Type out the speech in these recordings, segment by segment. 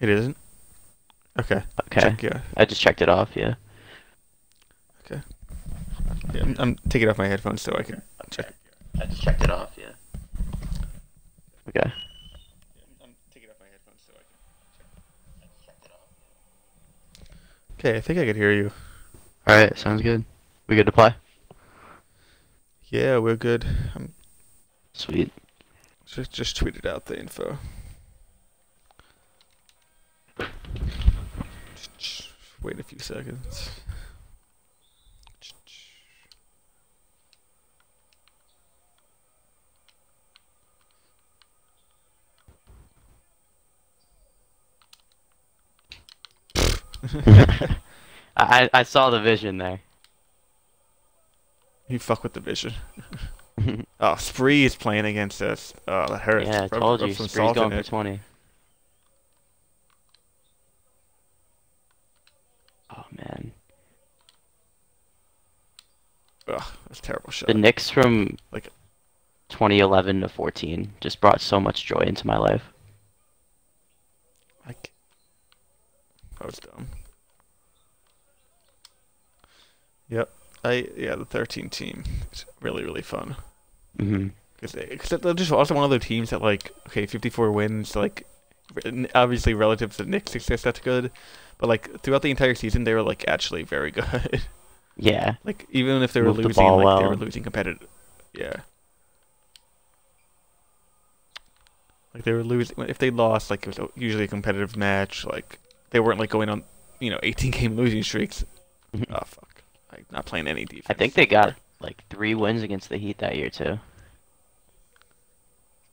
It isn't? Okay. Okay. Check, yeah. I just checked it off, yeah. Okay. Yeah, I'm taking off my headphones so I can check. Okay. I just checked it off, yeah. Okay. I'm taking off my headphones so I can check. Okay, I think I could hear you. Alright, sounds good. We good to play? Yeah, we're good. I'm Sweet. just tweeted out the info. Just wait a few seconds. I saw the vision there. You fuck with the vision. Oh, Spree is playing against us. Oh, that hurts. Yeah, I told Rub you. some Spree's salt in going for it. 20. Oh, man. Ugh, that's a terrible The shot. Knicks from Like, 2011 to 14 just brought so much joy into my life. like that was dumb. Yep. Yeah, the 13 team is really fun Hmm. because they're just also one of the teams that like okay 54 wins like obviously relative to the Knicks success that's good, but like throughout the entire season they were like actually very good. Yeah. Like even if they were Move the losing, ball like they were well. losing competitive. Yeah. Like they were losing if they lost like it was usually a competitive match. Like they weren't like going on 18 game losing streaks. Oh fuck. Like not playing any I think defense they got ever. like 3 wins against the Heat that year, too.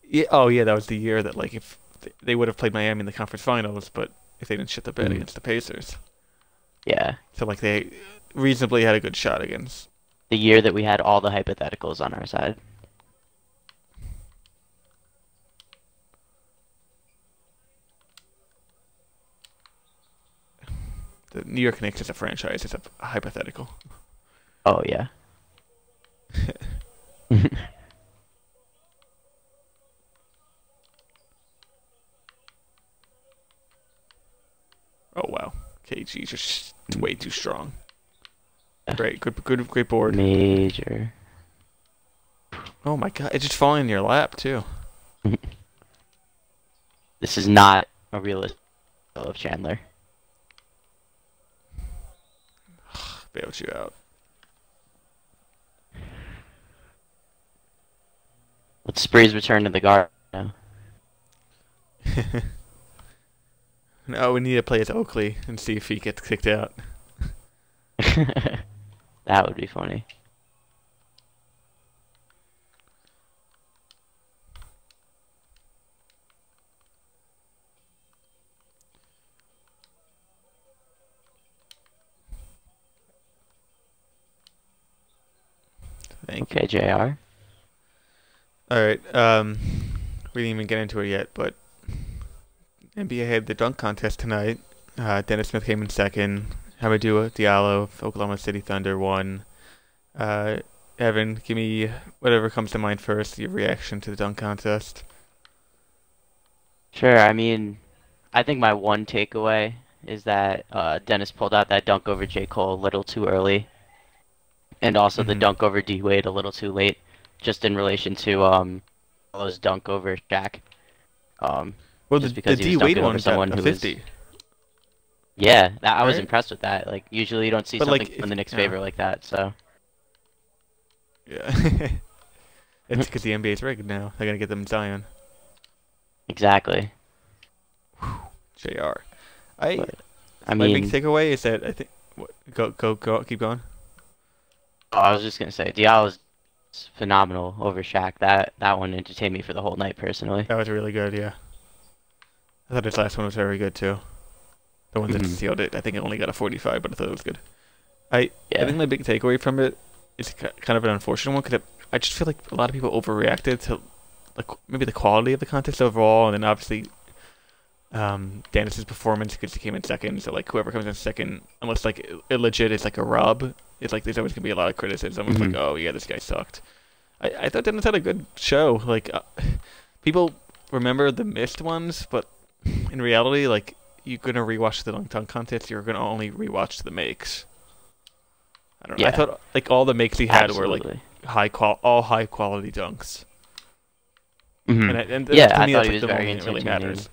Yeah. Oh yeah, that was the year that like if they would have played Miami in the conference finals, but if they didn't shit the bed Hmm. against the Pacers, Yeah. so like they reasonably had a good shot against. The year that we had all the hypotheticals on our side. The New York Knicks as a franchise is a hypothetical. Oh, yeah. Oh wow, KG's just way too strong. Great, great board. Major. Oh my god, it's just falling in your lap too. This is not a realistic of Chandler. Bailed you out. Let's Spree's return to the guard now. No, we need to play as Oakley and see if he gets kicked out. That would be funny. Thank you. Okay, JR. All right. We didn't even get into it yet, but NBA had the dunk contest tonight. Dennis Smith came in second. Hamidou Diallo of Oklahoma City Thunder won. Uh, Evan, give me whatever comes to mind first. Your reaction to the dunk contest. Sure, I mean, I think my one takeaway is that Dennis pulled out that dunk over J. Cole a little too early, and also the Hmm. dunk over D Wade a little too late, just in relation to Carmelo's dunk over Shaq. Well, Just the because he D was Wade dunking over one got someone a who was 50, yeah, I was right? impressed with that. Like usually you don't see But something like, in if the Knicks' yeah, favor like that, so yeah, it's because the NBA's rigged now. They're gonna get them in Zion. exactly. Jr. I But I My big mean, takeaway is that I think go keep going. oh, I was just gonna say Diallo's phenomenal over Shaq. That one entertained me for the whole night personally. That was really good. Yeah, I thought his last one was very good too. The one that Hmm. sealed it. I think it only got a 45, but I thought it was good. I think Yeah. my big takeaway from it is kind of an unfortunate one because I just feel like a lot of people overreacted to like maybe the quality of the contest overall, and then obviously Dennis's performance because he came in second. So like whoever comes in second, unless like it legit is like a rub, it's like there's always gonna be a lot of criticism. It's like Hmm. oh yeah, this guy sucked. I thought Dennis had a good show. Like people remember the missed ones, but in reality, like you're gonna rewatch the dunk contest, you're gonna only rewatch the makes. I don't know. I Yeah, thought like all the makes he had were like absolutely. all high quality dunks, Hmm. and Yeah, to I me thought that's he like was the only very thing that really entertaining. matters.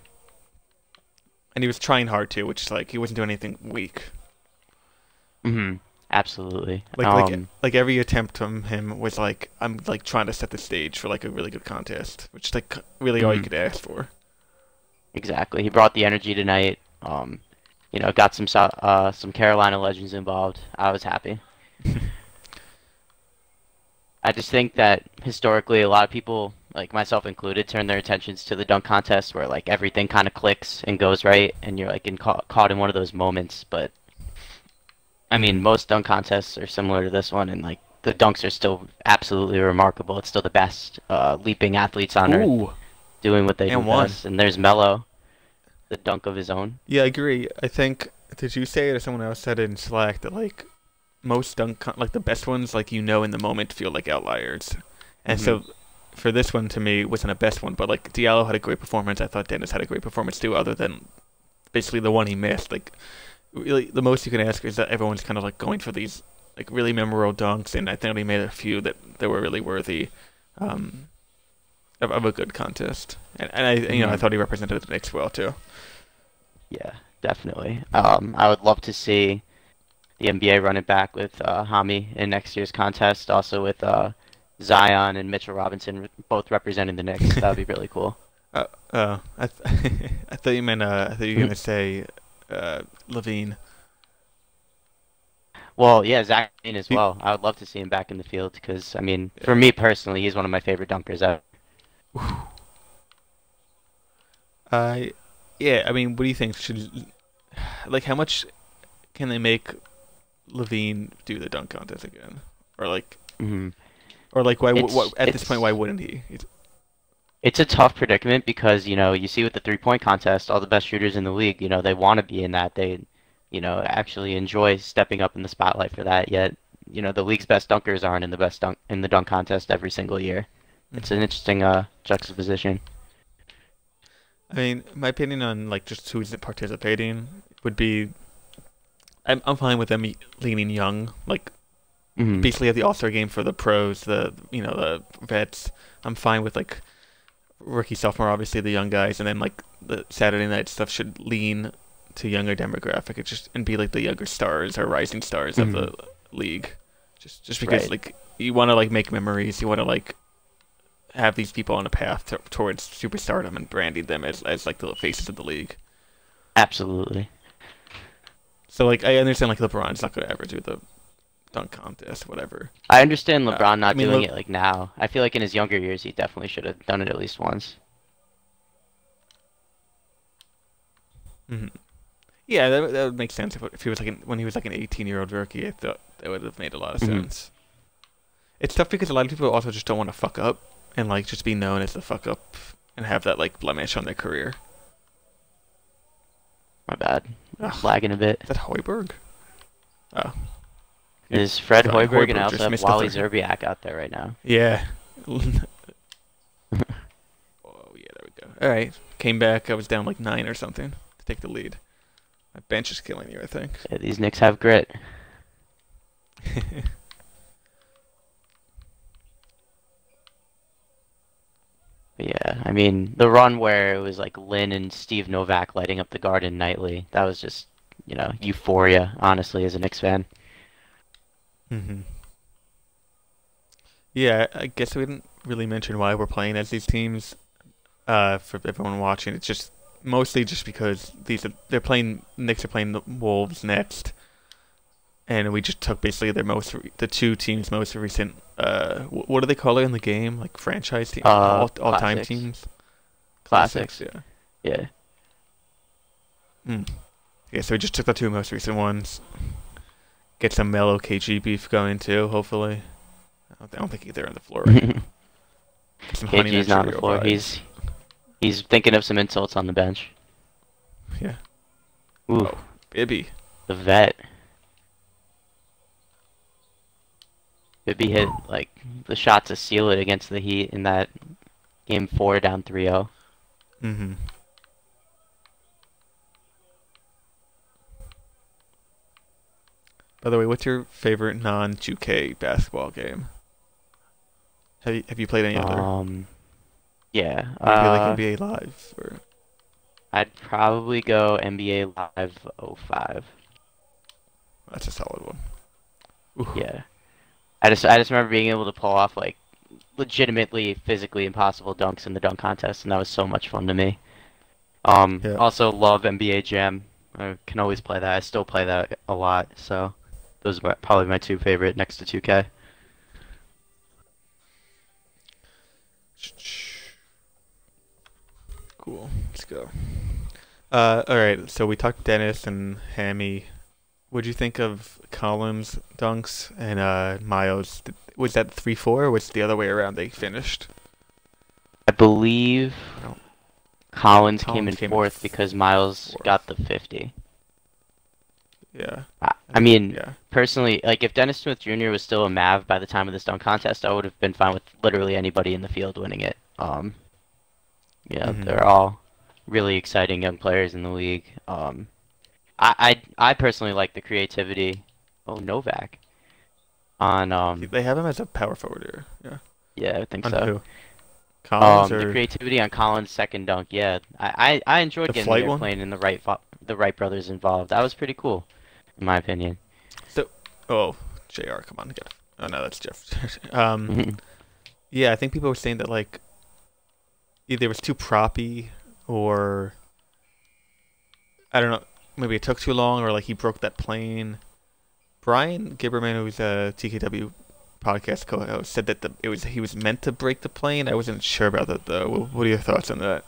And he was trying hard too, which is like he wasn't doing anything weak. Hmm. Absolutely. Like every attempt from him was like I'm like trying to set the stage for like a really good contest, which is like really all you Mhm. could ask for. Exactly. He brought the energy tonight. Got some Carolina legends involved. I was happy. I just think that historically, a lot of people, like myself included, turn their attentions to the dunk contest where like everything kind of clicks and goes right, and you're like caught in one of those moments. But I mean, Hmm. most dunk contests are similar to this one, and like the dunks are still absolutely remarkable. It's still the best leaping athletes on earth Ooh, doing what they do and one. best. And there's Melo, the dunk of his own. Yeah, I agree. I think did you say it or someone else said it in Slack that like most like the best ones like in the moment feel like outliers, and Hmm. so for this one to me wasn't a best one, but like Diallo had a great performance. I thought Dennis had a great performance too, other than basically the one he missed. Like really, the most you can ask is that everyone's kind of like going for these like really memorable dunks, and I think he made a few that were really worthy um, of a good contest. And I Hmm. thought he represented the Knicks well too. Yeah, definitely. I would love to see the NBA run it back with Hami in next year's contest, also with Zion and Mitchell Robinson both representing the Knicks. That would be really cool. I thought you meant I thought you were gonna say Levine. Well, yeah, Zach Levine as He, well. I would love to see him back in the field because, I mean, for me personally, he's one of my favorite dunkers ever. I yeah, I mean, what do you think? Should like how much can they make Levine do the dunk contest again, or like Hmm. why It's what at this point why it's wouldn't he? it's a tough predicament because, you see with the three-point contest, all the best shooters in the league, they want to be in that. They, actually enjoy stepping up in the spotlight for that. Yet, the league's best dunkers aren't in the dunk contest every single year. It's an Hmm. interesting juxtaposition. I mean, my opinion on like just who's participating would be I'm fine with them leaning young, like Hmm. basically at the All Star game for the pros, the vets. I'm fine with like rookie sophomore, obviously the young guys, and then like the Saturday night stuff should lean to younger demographic. It just and be like the younger stars or rising stars of Hmm. the league. Just because Right. like you want to like make memories, you want to like have these people on a path towards superstardom and branding them as like the faces of the league. Absolutely. So like I understand like LeBron's not gonna ever do the dunk contest, whatever. I understand LeBron I not mean, doing look, it like now. I feel like in his younger years, he definitely should have done it at least once. mhm. Yeah, that would make sense if he was like when he was like an 18-year-old rookie. I thought that would have made a lot of Hmm. sense. It's tough because a lot of people also just don't want to fuck up and like just be known as the fuck up and have that like blemish on their career. My bad. Ugh, Lagging a bit. is that Hoiberg? Oh, yeah, Is Fred fine. Hoiberg and I Hoiberg also just have missed the Wally third. Zerbiak out there right now. Yeah. Oh yeah, there we go. All right, came back. I was down like 9 or something to take the lead. My bench is killing you, I think. Yeah, these Knicks have grit. But yeah, I mean, the run where it was like Lynn and Steve Novak lighting up the Garden nightly, that was just, euphoria, honestly, as a Knicks fan. Hmm. Yeah, I guess we didn't really mention why we're playing as these teams. For everyone watching, it's just mostly just because they're playing Knicks are playing the Wolves next, and we just took basically the two teams' most recent what do they call it in the game, like franchise team, all time Classics. teams, classics. Classics. Yeah. Yeah. Mm. Yeah. So we just took the two most recent ones. Get some mellow KG beef going too. Hopefully, I don't think they're on the floor right now. Get some honey nut KG's not on the Cheerio floor. vibes. He's thinking of some insults on the bench. Yeah. Ooh, Oh, Bibby. the vet. Bibby hit like the shot to seal it against the Heat in that game 4 down 3-0. Mm-hmm. By the way, what's your favorite non-2K basketball game? Have you played any other? Um, yeah. Maybe like NBA Live or I'd probably go NBA Live '05. that's a solid one. Ooh, Yeah. I just remember being able to pull off like legitimately physically impossible dunks in the dunk contest, and that was so much fun to me. yeah. Also love NBA Jam. I can always play that. I still play that a lot, so those are probably my two favorite next to 2K. Cool. Let's go. All right. So we talked Dennis and Hammy. What'd you think of Collins' dunks and Miles? Was that 3-4 or was it the other way around? They finished. I believe I don't. Collins came Collins in came in fourth because Miles got fourth. the 50. Yeah. I And mean, yeah. personally, like if Dennis Smith Jr. was still a Mav by the time of this dunk contest, I would have been fine with literally anybody in the field winning it. Hmm. They're all really exciting young players in the league. I personally like the creativity. Oh, Novak on They have him as a power forward here. Yeah. yeah, I think On so. who? Collins The or creativity on Collins' second dunk, yeah, I enjoyed the getting flight the one? airplane and the Wright brothers involved. That was pretty cool, in my opinion. So, oh, JR, come on, get it. Oh no, that's Jeff. Yeah, I think people were saying that like either it was too proppy or I don't know, maybe it took too long or like he broke that plane. Brian Gibberman, who's a TKW podcast co-host, said that he was meant to break the plane. I wasn't sure about that though. What are your thoughts on that?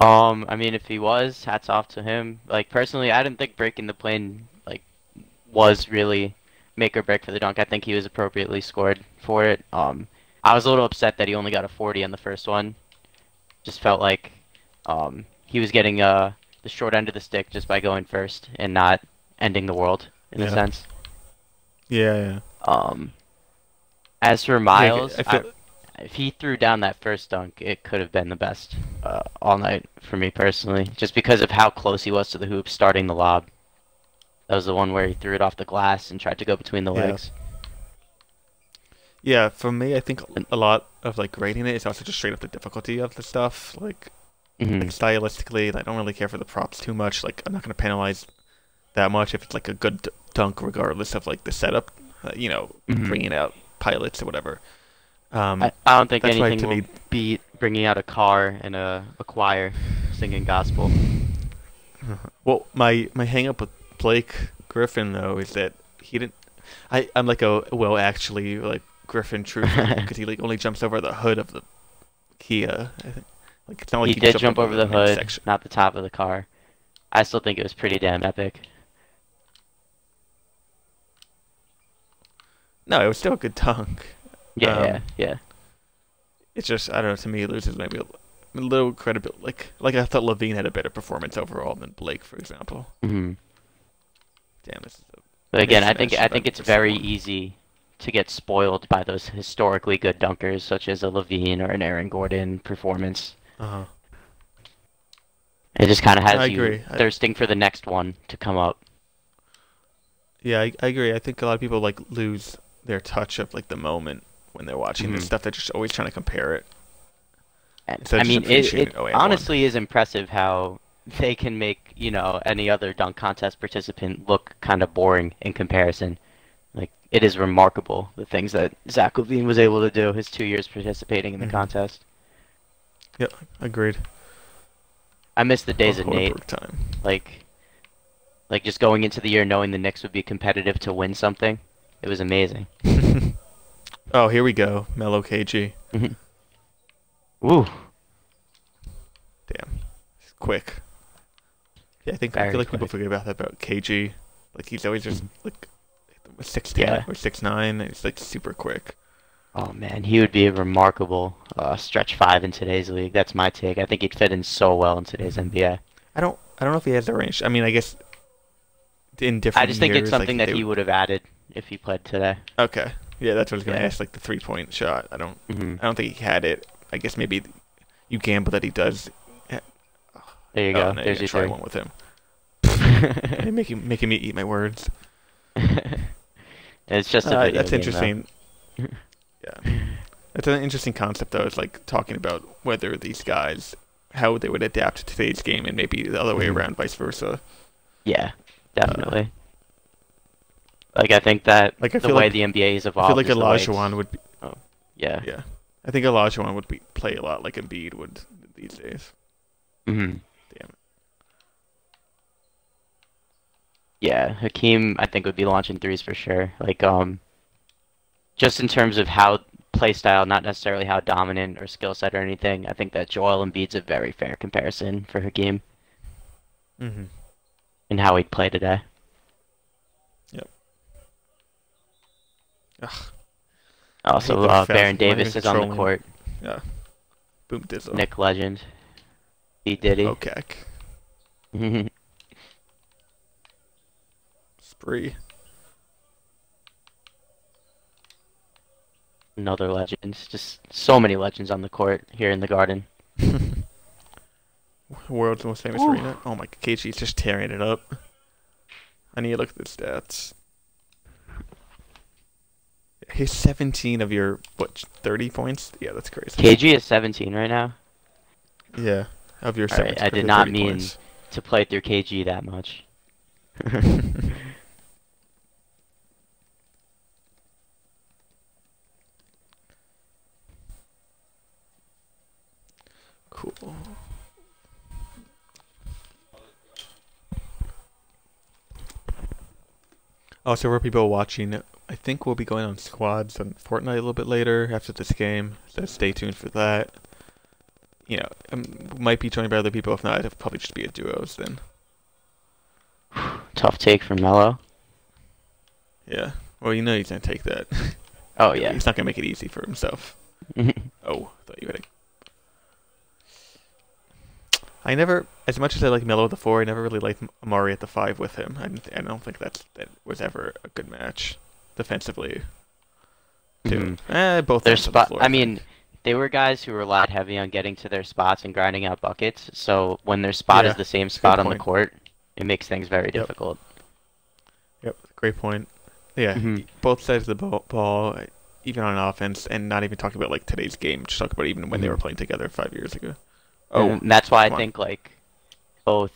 I mean, if he was, hats off to him. Like personally, I didn't think breaking the plane like was really make or break for the dunk. I think he was appropriately scored for it. I was a little upset that he only got a 40 on the first one. Just felt like he was getting the short end of the stick just by going first and not ending the world in a Yeah, sense. yeah, yeah. Um, as for Yeah, Miles, I feel. if he threw down that first dunk, it could have been the best all night for me personally, just because of how close he was to the hoop starting the lob. That was the one where he threw it off the glass and tried to go between the Yeah, legs. yeah. For me, I think And, a lot of like rating it is also just straight up the difficulty of the stuff. Like mhm, stylistically, I don't really care for the props too much. Like I'm not gonna penalize that much if it's like a good dunk, regardless of like the setup. mhm. Bringing out pilots or whatever. I don't think That's why anything to will me, beat bringing out a car and a choir singing gospel. well, my hang up with Blake Griffin though is that he didn't. I'm like a well actually like Griffin truther because he like only jumps over the hood of the Kia. I think like it's not like He he did jumped jump over over the the hood, midsection. not the top of the car. I still think it was pretty damn epic. No, it was still a good dunk. Yeah, yeah, Um, yeah. it's just I don't know. To me, it loses maybe a little credibility. Like I thought Levine had a better performance overall than Blake, for example. Hmm. Damn, this is But a again, I think mismatch I if think I've it's ever seen very one. easy to get spoiled by those historically good dunkers, such as a Levine or an Aaron Gordon performance. Uh huh. It just kind of I has you agree. thirsting for the next one to come up. Yeah, I agree. I think a lot of people like lose their touch of like the moment when they're watching this Hmm. stuff. They're just always trying to compare it And, instead I of just mean, it appreciating oh and one. honestly is impressive how they can make, any other dunk contest participant look kind of boring in comparison. Like, it is remarkable the things that Zach Levine was able to do his 2 years participating in the Mm-hmm. contest. Yep, agreed. I miss the Well, days of Nate. Hornburg time. Like, like just going into the year knowing the Knicks would be competitive to win something. It was amazing. Oh, here we go. Mellow KG. Mhm. Ooh, Damn, it's quick. Yeah, I feel very like people quick. forget about KG. Like he's always just Mhm. like 6'10" Yeah. or 6'9". It's like super quick. Oh man, he would be a remarkable stretch five in today's league. That's my take. I think he'd fit in so well in today's Hmm. NBA. I don't know if he has the range. I mean, I guess in I different just think it's years, like something that they he would. would have added if he played today. Okay, yeah, that's what I was gonna Yeah. ask. Like the 3-point shot. Hmm. I don't think he had it. I guess maybe you gamble that he does. Yeah. There you Oh go. no, you There's gotta your try three. one with him. Making me eat my words. It's just a video That's game, though. interesting. Yeah, that's an interesting concept though. It's like talking about whether these guys how they would adapt to today's game and maybe the other way Mhm. around, vice versa. Yeah, Uh, definitely. Like I think that like the way the NBA has I feel evolved like is the way it's. Olajuwon would be. Oh, yeah. Yeah, I think Olajuwon would be play a lot like Embiid would these days. Hmm. Damn Yeah, Hakeem I think would be launching threes for sure. Like just in terms of how play style, not necessarily how dominant or skill set or anything. I think that Joel Embiid's a very fair comparison for Hakeem it. and how he'd play today. Yep. Ugh, I hate Also, those fouls. Baron They're not even Davis is on the controlling. court. Yeah. Boom Dizzle. Nick Legend. B Diddy. Okay. Spree. Another legend. Just so many legends on the court here in the Garden. World's most famous Ooh. arena. Oh my, KG's just tearing it up. I need to look at the stats. He's 17 of your, what, 30 points? Yeah, that's crazy. KG is 17 right now. Yeah, of your Alright, 17, I of did your not 30 mean points. to play through KG that much. Cool. Also, for people watching, I think we'll be going on squads on Fortnite a little bit later after this game, so stay tuned for that. You know, might be joined by other people. If not, it'll probably just be a duos then. Tough take from Mello. Yeah. Well, you know he's gonna take that. Oh, You know, yeah. he's not gonna make it easy for himself. Oh, I thought you had a. I never, as much as I like Melo at the four, I never really liked Amari at the five with him. I don't think that was ever a good match defensively. Too. Mhm. Both Their ends of the spot, floor, I I think. mean, they were guys who relied heavy on getting to their spots and grinding out buckets. So when their spot is Yeah, the same it's a good spot on the point. court, it makes things very Yep, difficult. yep, great point. Yeah, Hmm. both sides of the ball, even on offense, and not even talking about like today's game. Just talk about even when they Hmm. were playing together 5 years ago. Oh, And that's why I come on. think like both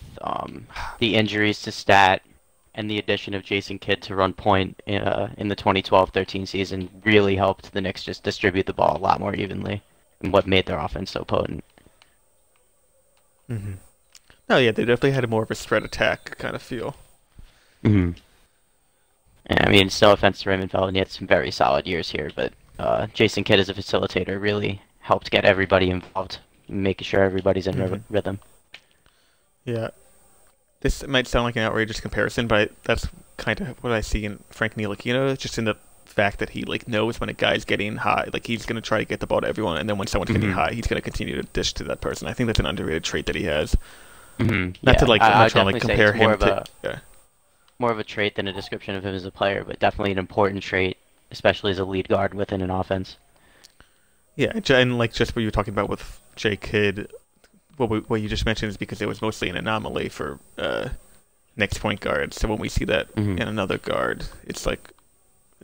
the injuries to Stat and the addition of Jason Kidd to run point in the 2012-13 season really helped the Knicks just distribute the ball a lot more evenly, and what made their offense so potent. Hmm. No, yeah, they definitely had a more of a spread attack kind of feel. Hmm. And, I mean, it's no offense to Raymond Felton, he had some very solid years here, but Jason Kidd as a facilitator really helped get everybody involved, making sure everybody's in Hmm. rhythm. Yeah, this might sound like an outrageous comparison, but that's kind of what I see in Frank Ntilikina, just in the fact that he like knows when a guy's getting high, like he's gonna try to get the ball to everyone, and then when someone's getting Hmm. high, he's gonna continue to dish to that person. I think that's an underrated trait that he has. Hmm. Not to Yeah, like, I'm I not would trying to like definitely say compare it's him to. Yeah, more of a trait than a description of him as a player, but definitely an important trait, especially as a lead guard within an offense. yeah, and like just what you were talking about with J Kidd, what you just mentioned is because it was mostly an anomaly for next point guard. So when we see that Hmm. in another guard, it's like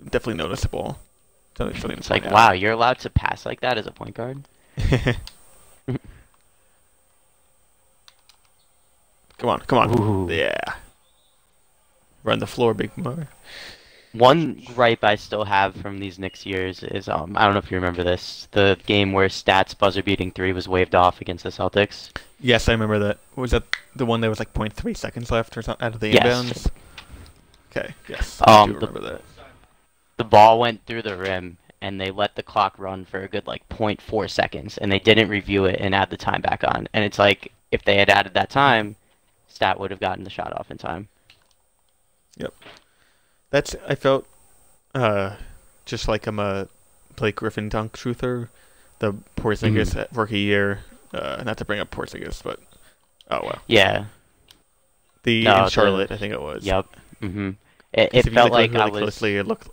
definitely noticeable. Something to It's point like, out. wow, you're allowed to pass like that as a point guard? Come on, come on. Ooh. Yeah. Run the floor, Big Mar. One gripe I still have from these Knicks years is I don't know if you remember this, the game where Stats buzzer beating three was waved off against the Celtics. Yes, I remember that. Was that the one that was like zero point 0.3 seconds left or something out of the Yes. inbounds? Okay, yes, I do The remember that. ball went through the rim and they let the clock run for a good like zero point 0.4 seconds and they didn't review it and add the time back on. And it's like if they had added that Mhm. time, Stat would have gotten the shot off in time. Yep. That's I felt uh just like I'm a Blake Griffin dunk truther. The Hmm. Porzingis rookie year. Not to bring up Porzingis, but oh well. Yeah. The in No, the Charlotte, I think it was. Yep. Hmm. It, Because it if you felt like look like I really was closely, it looked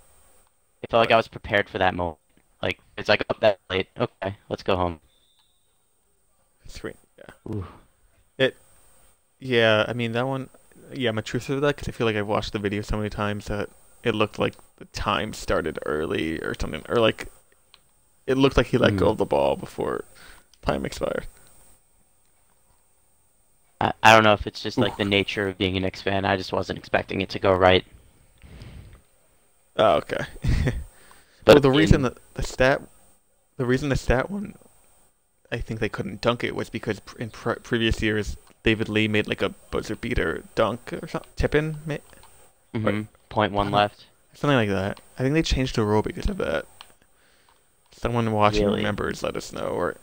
it felt like what? I was prepared for that moment. Like it's like up that late. Okay, let's go home. Screen. Yeah. Ooh. It. Yeah. I mean that one. Yeah, I'm a truther of that because I feel like I've watched the video so many times that it looked like the time started early or something, or like it looked like he let go Mm. of the ball before time expired. I don't know if it's just Ooh. like the nature of being a Knicks fan. I just wasn't expecting it to go right. Oh, okay. But Well, I mean, the reason the stat one, I think they couldn't dunk it was because in previous years David Lee made like a buzzer beater dunk or something, tip in, or point I one don't know, left. something like that. I think they changed the rule because of that. Someone watching Really? remembers, let us know. Or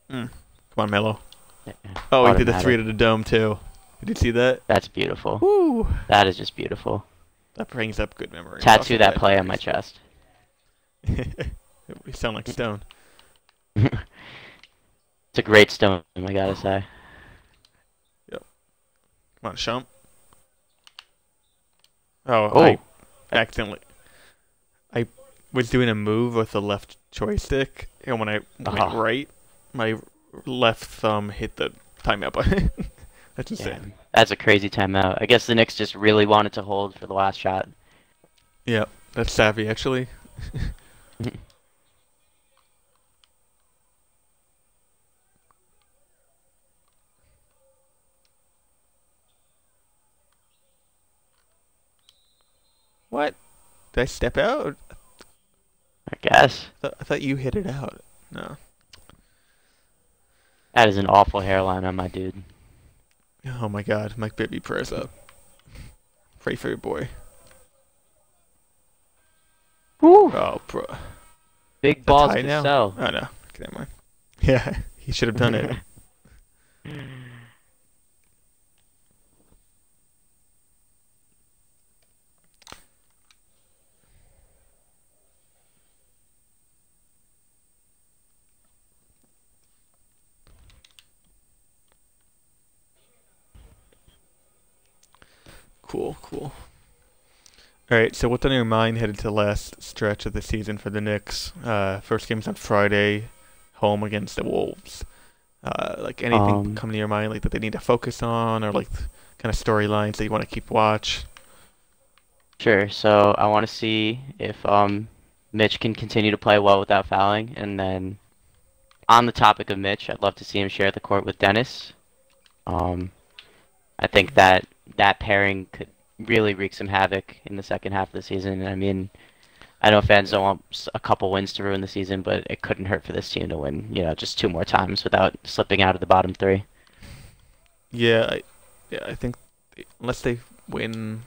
come on, Melo. Yeah, Oh, he did the three automatic. to the dome too. Did you see that? That's beautiful. Woo! That is just beautiful. That brings up good memories. Also Tattoo that bad play on my memories. chest. We sound like Stone. It's a great stone, I gotta say. Yep. Come on, Shump. Oh, I Oh, accidentally. I was doing a move with the left joystick, and when I went oh, right, my left thumb hit the timeout button. That's yeah. insane. That's a crazy timeout. I guess the Knicks just really wanted to hold for the last shot. Yep, that's savvy actually. What? Did I step out? I guess. I thought you hit it out. No. That is an awful hairline on my dude. Oh my God, Mike Bibby, prayers up. Pray for your boy. Woo! Oh, bro. Is Big that balls tie to now? sell. Oh no. Okay, never mind. Yeah, he should have done it. Cool, cool. All right, so what's on your mind headed to the last stretch of the season for the Knicks? First game's on Friday, home against the Wolves. Like anything Um, come to your mind like that they need to focus on, or like kind of storylines that you want to keep watch? sure. So I want to see if Mitch can continue to play well without fouling, and then on the topic of Mitch, I'd love to see him share the court with Dennis. Um, I think that that pairing could really wreak some havoc in the second half of the season. I mean, I know fans Yeah. don't want a couple wins to ruin the season, but it couldn't hurt for this team to win, just two more times without slipping out of the bottom three. Yeah, I think unless they win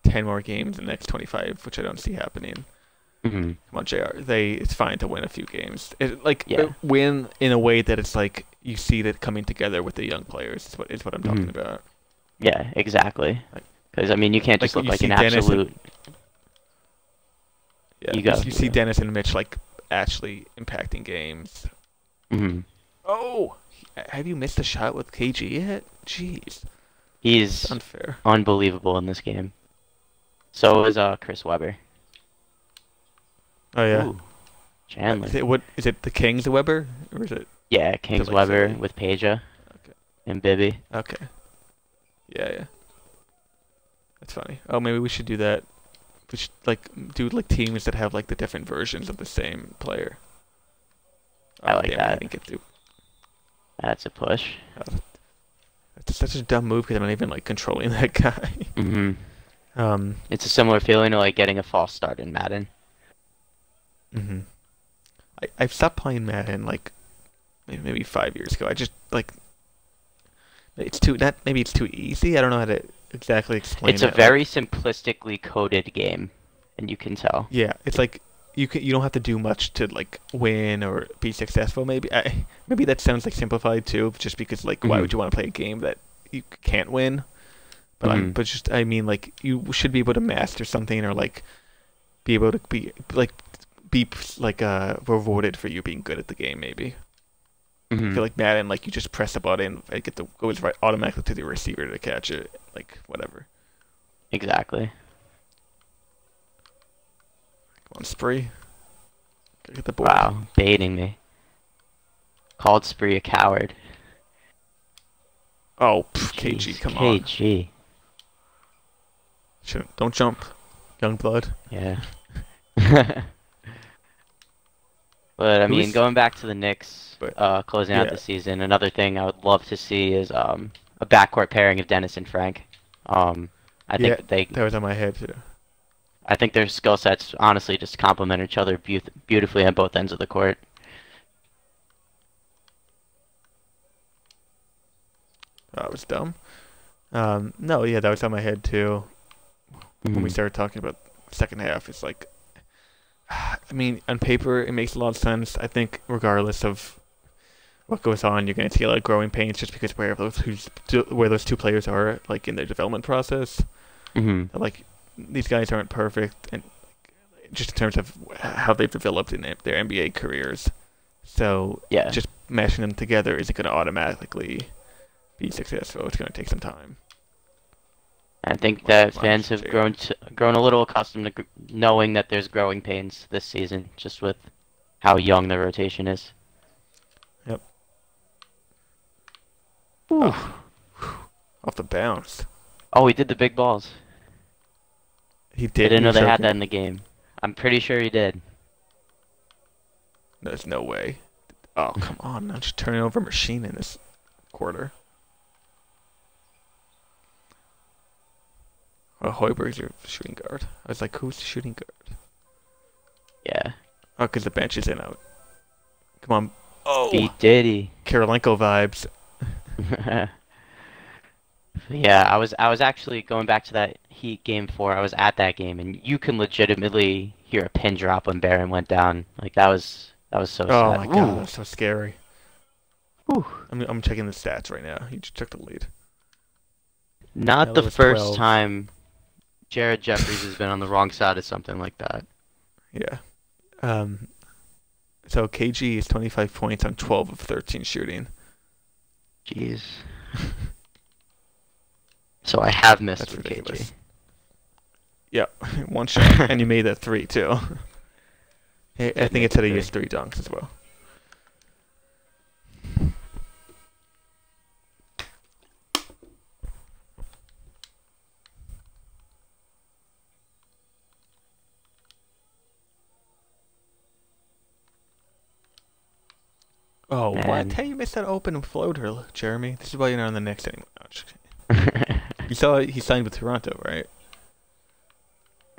10 more games in the next 25, which I don't see happening. Hmm. Come on, JR. It's fine to win a few games. Yeah. Win in a way that it's like you see that coming together with the young players is what I'm Hmm. talking about. Yeah, exactly. Like Because, I mean, you can't just look you like see an Dennis and absolute. yeah, You go. you You see go. Dennis and Mitch like actually impacting games. Hmm. Oh, have you missed a shot with KG yet? Jeez, it's He's unfair. unbelievable in this game. So is Chris Webber. Oh yeah. Ooh, Chandler. Is it the Kings Weber or Yeah, is it Kings like Webber Philly? with Peja Okay. and Bibby. Okay. Yeah, yeah. That's funny. Oh, maybe we should do that. We should like do like teams that have like the different versions of the same player. I Oh like damn it! I that. didn't get to. That's a push. Oh, that's such a dumb move because I'm not even like controlling that guy. Hmm. um. It's a similar feeling to like getting a false start in Madden. Mhm. I've stopped playing Madden like maybe 5 years ago. I just like it's too that maybe it's too easy. I don't know how to exactly explain It's a it. very Like simplistically coded game, and you can tell. yeah, it's like you don't have to do much to like win or be successful. Maybe that sounds like simplified too, just because like why Hmm. would you want to play a game that you can't win? Hmm. But just I mean like you should be able to master something or like be able to be like rewarded for you being good at the game maybe. I Hmm. feel like Madden like you just press a button, it goes right automatically to the receiver to catch it, like whatever. Exactly. Come on, Spree. Gotta get the board. Wow, baiting me. Called Spree a coward. Oh, KG, Jeez, come on. KG. Don't jump, young blood. Yeah. But I mean, Who's going back to the Knicks, but closing out yeah, the season, another thing I would love to see is a backcourt pairing of Dennis and Frank. Um, I think yeah, that they, that was on my head too. I think their skill sets honestly just complement each other beautifully on both ends of the court. That was dumb. No, yeah, that was on my head too. When we Mhm. started talking about second half, it's like, I mean, on paper it makes a lot of sense. I think regardless of what goes on, you're going to see a lot of growing pains just because where those two players are, like in their development process. Mhm. Like these guys aren't perfect, and just in terms of how they've developed in their NBA careers. So Yeah. just mashing them together isn't going to automatically be successful. It's going to take some time. I think that fans Much have grown a little accustomed to knowing that there's growing pains this season, just with how young the rotation is. Yep. Ooh. Oh, off the bounce. Oh, he did the big balls. He I did. didn't He know was they had joking. that in the game. I'm pretty sure he did. There's no way. Oh, come on. I'm just turning over a machine in this quarter. Oh, Hoiberg's your shooting guard. I was like, who's the shooting guard? Yeah. Oh, because the bench is in out. Come on. Oh, B Diddy. Karolinko vibes. Yeah, I was actually going back to that Heat game 4. I was at that game, and you can legitimately hear a pin drop when Barron went down. Like that was so Oh sad. my god, Ooh. that's so scary. Ooh. I'm checking the stats right now. He just took the lead. Not Now the it was first 12. time Jared Jeffries has been on the wrong side of something like that. Yeah. Um. So KG is 25 points on 12 of 13 shooting. Jeez. So I have missed That's with KG. ridiculous. Yeah, one shot, and you made that three too. I Did think make it the said he three. used three dunks as well. Oh, what? Man. How you missed that open floater, Jeremy? This is why you're not on the Knicks anymore. No, just kidding. You saw he signed with Toronto, right?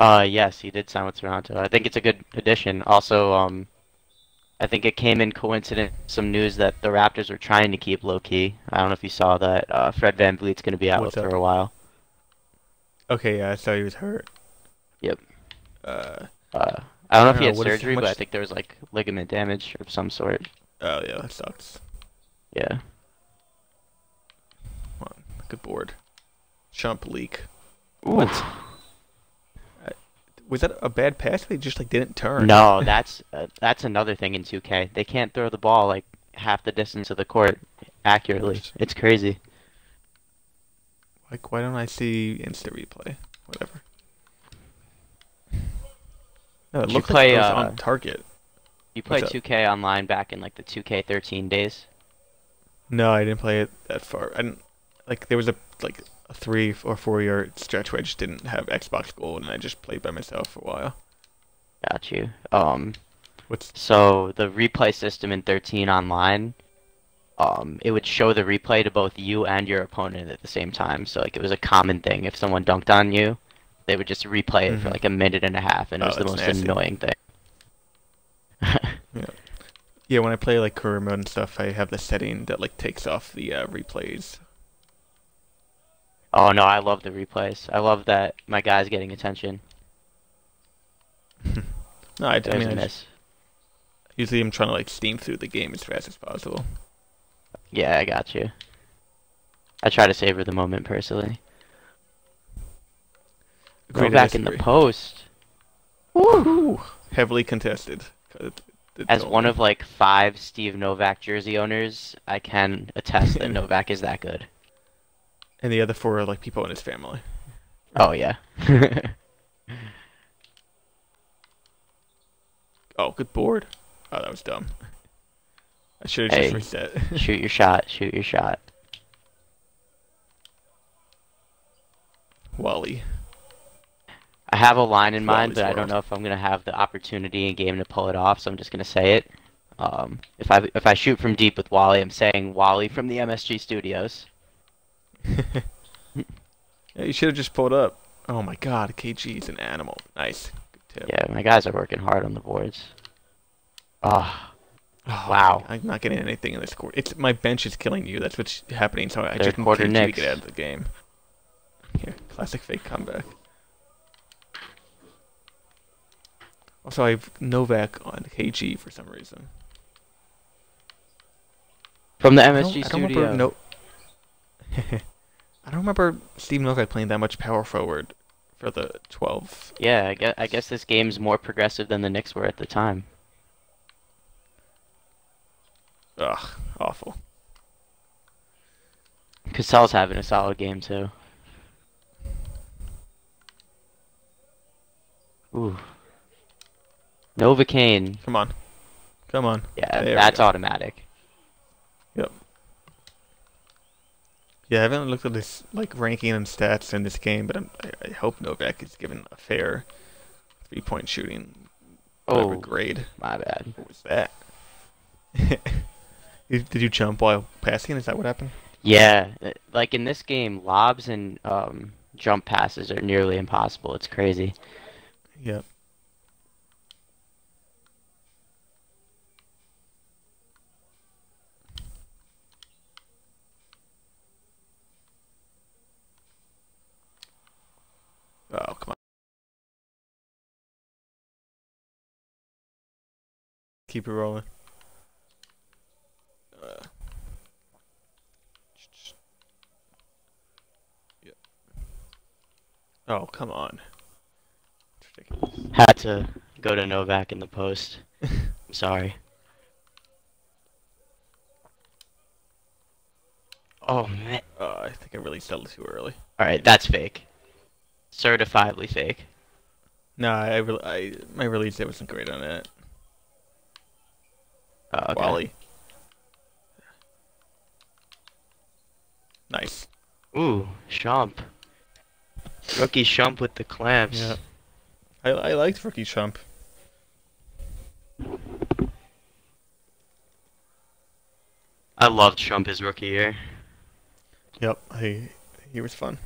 Yes, he did sign with Toronto. I think it's a good addition. Also, I think it came in coincident some news that the Raptors are trying to keep low key. I don't know if you saw that. Fred VanVleet's going to be out What's for up? a while. Okay, yeah, I saw he was hurt. Yep. Uh, I don't know I if don't he know had what is how surgery, but I much. think there was like ligament damage of some sort. Oh yeah, that sucks. Yeah. Come on, good board. Jump leak. Ooh. What? Uh, Was that a bad pass? They just like didn't turn. No, that's another thing in 2K. They can't throw the ball like half the distance of the court accurately. Gosh. It's crazy. Like, why don't I see Insta replay? Whatever. No, it Did you looked like play I was on target. you What's played up? 2K online back in like the 2K13 days? No, I didn't play it that far. I didn't like there was a 3 or 4 year stretch where I just didn't have Xbox Gold and I just played by myself for a while. Got you. What's So the replay system in 13 online, it would show the replay to both you and your opponent at the same time. So like it was a common thing. If someone dunked on you, they would just replay it for mm-hmm. like a minute and a half, and it Oh, was the that's most nasty. annoying thing. Yeah. Yeah, when I play like career mode and stuff, I have the setting that like takes off the replays. Oh no, I love the replays. I love that my guy's getting attention. No, I There's mean a I just miss. usually I'm trying to like steam through the game as fast as possible. Yeah, I got you. I try to savor the moment personally. Agree Go to back in the disagree. post. Woo! Heavily contested. 'Cause it's As one only of like 5 Steve Novak jersey owners, I can attest that Novak is that good. and the other four are like people in his family. Oh yeah. Oh, good board. Oh, that was dumb. I should have just Hey, reset. shoot your shot, shoot your shot. Wally. have a line in mind, Wally's but I don't World. know if I'm gonna have the opportunity in game to pull it off, so I'm just gonna say it. If I shoot from deep with Wally, I'm saying Wally from the MSG Studios. Yeah, you should have just pulled up. Oh my god, KG is an animal. Nice. Good tip. Yeah, my guys are working hard on the boards. Oh, Oh my, wow. I'm not getting anything in this court. It's my bench is killing you. That's what's happening. So I Third just need quarter KG to Knicks. get out of the game. Here, classic fake comeback. Also, I have Novak on KG for some reason. From the I don't. MSG I don't remember. Studio. No. I don't remember Steve Novak playing that much power forward for the 12. Yeah, I guess this game's more progressive than the Knicks were at the time. Ugh, awful. Cassell's having a solid game too. Ooh. Novocaine. Come on. Come on. Yeah, There we that's go. automatic. Yep. Yeah, I haven't looked at this like ranking and stats in this game, but I hope Novak is given a fair 3-point shooting whatever Oh, grade. my bad. What was that? Did you jump while passing? Is that what happened? Yeah, like in this game, lobs and jump passes are nearly impossible. It's crazy. Yep. Oh, come on. Keep it rolling. Uh, yep. Oh, come on. It's ridiculous. Had to go to Novak in the post. I'm sorry. Oh man. I think I really settled too early. All right, that's fake. Certifiably fake. No, my release date wasn't great on it. Oh, okay. Wally. Nice. Ooh, Shump. Rookie Shump with the clamps. Yeah. I liked Rookie Trump. I loved Shump his rookie year. Yep, he was fun.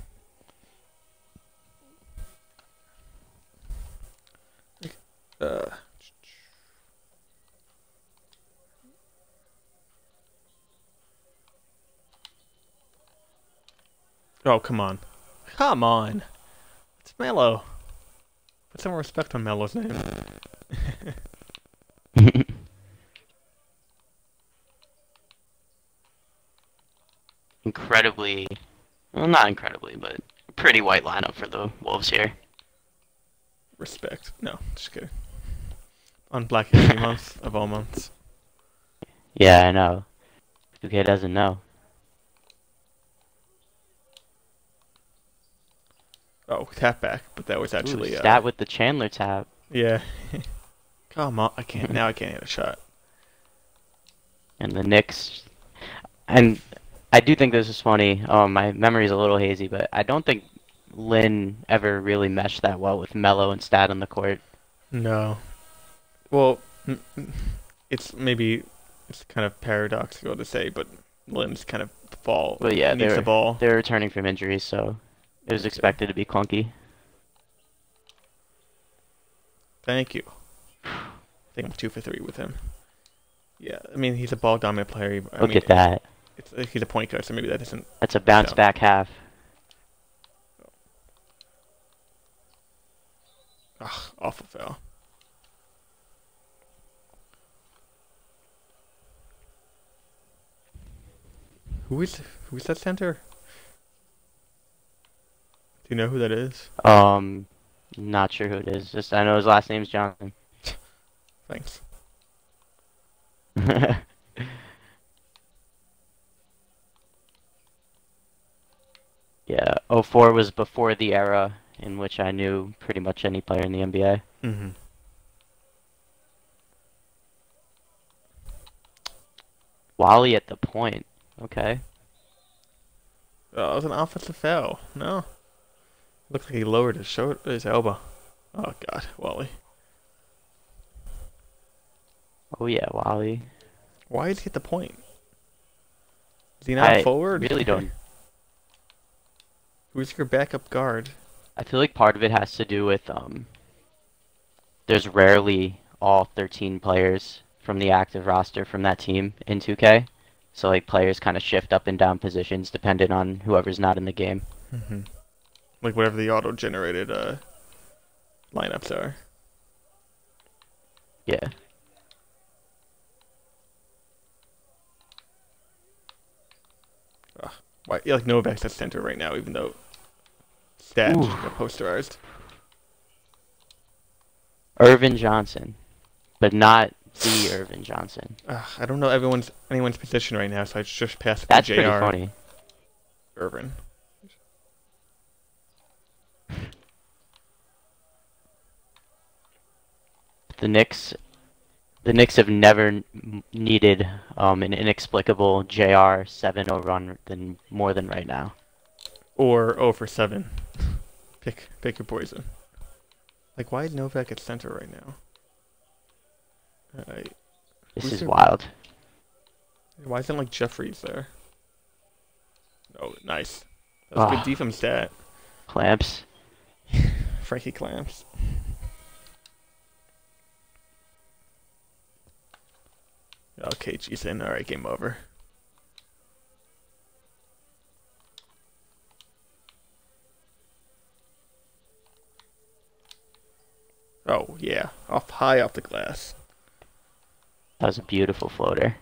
Uh, oh, come on. Come on. It's Mello. Put some respect on Mello's name. Incredibly, well, not incredibly, but pretty white lineup for the Wolves here. Respect. No, just kidding. On Black History Month, of all months. Yeah, I know. 2K doesn't know. Oh, tap back, but that was Ooh, actually, stat with the Chandler tap. yeah. Come on, now I can't hit a shot. And the Knicks. And I do think this is funny. My memory's a little hazy, but I don't think Lynn ever really meshed that well with Melo and Stat on the court. No. Well, it's kind of paradoxical to say, but Lynn's kind of But yeah, needs the ball. they're returning from injuries, so it was expected to be clunky. Thank you. I think I'm 2 for 3 with him. Yeah, I mean he's a ball dominant player. Look at that. He's a point guard, so maybe that doesn't. That's a bounce back half. Ugh, awful foul. Who's that center? Do you know who that is? Not sure who it is. Just I know his last name's Johnson. Thanks. Yeah, '04 was before the era in which I knew pretty much any player in the NBA. Mm-hmm. Wally at the point. Okay. Oh, it was an offensive foul. No. Looks like he lowered his elbow. Oh God, Wally. Oh yeah, Wally. Why did he get the point? Is he not a I forward? really don't. Who's your backup guard? I feel like part of it has to do with there's rarely all 13 players from the active roster from that team in 2K. So like players kind of shift up and down positions depending on whoever's not in the game. Hmm. Like whatever the auto-generated lineups are. Yeah. Ugh. Why? Yeah, like Novak's at center right now, even though stats Ooh. got posterized. Irvin Johnson, but not the Irvin Johnson. I don't know anyone's position right now, so I just passed it to That's pretty JR funny. Irvin. The Knicks, the Knicks have never needed an inexplicable JR 7-0 run than more than right now. Or 0 for 7. Pick your poison. Like, why is Novak at center right now? This Who's is their- wild. Why isn't like Jeffries there? Oh, nice. That was a good defense stat. Clamps. Frankie Clamps. Okay, Jason. Alright, game over. Oh, yeah. High off the glass. That was a beautiful floater.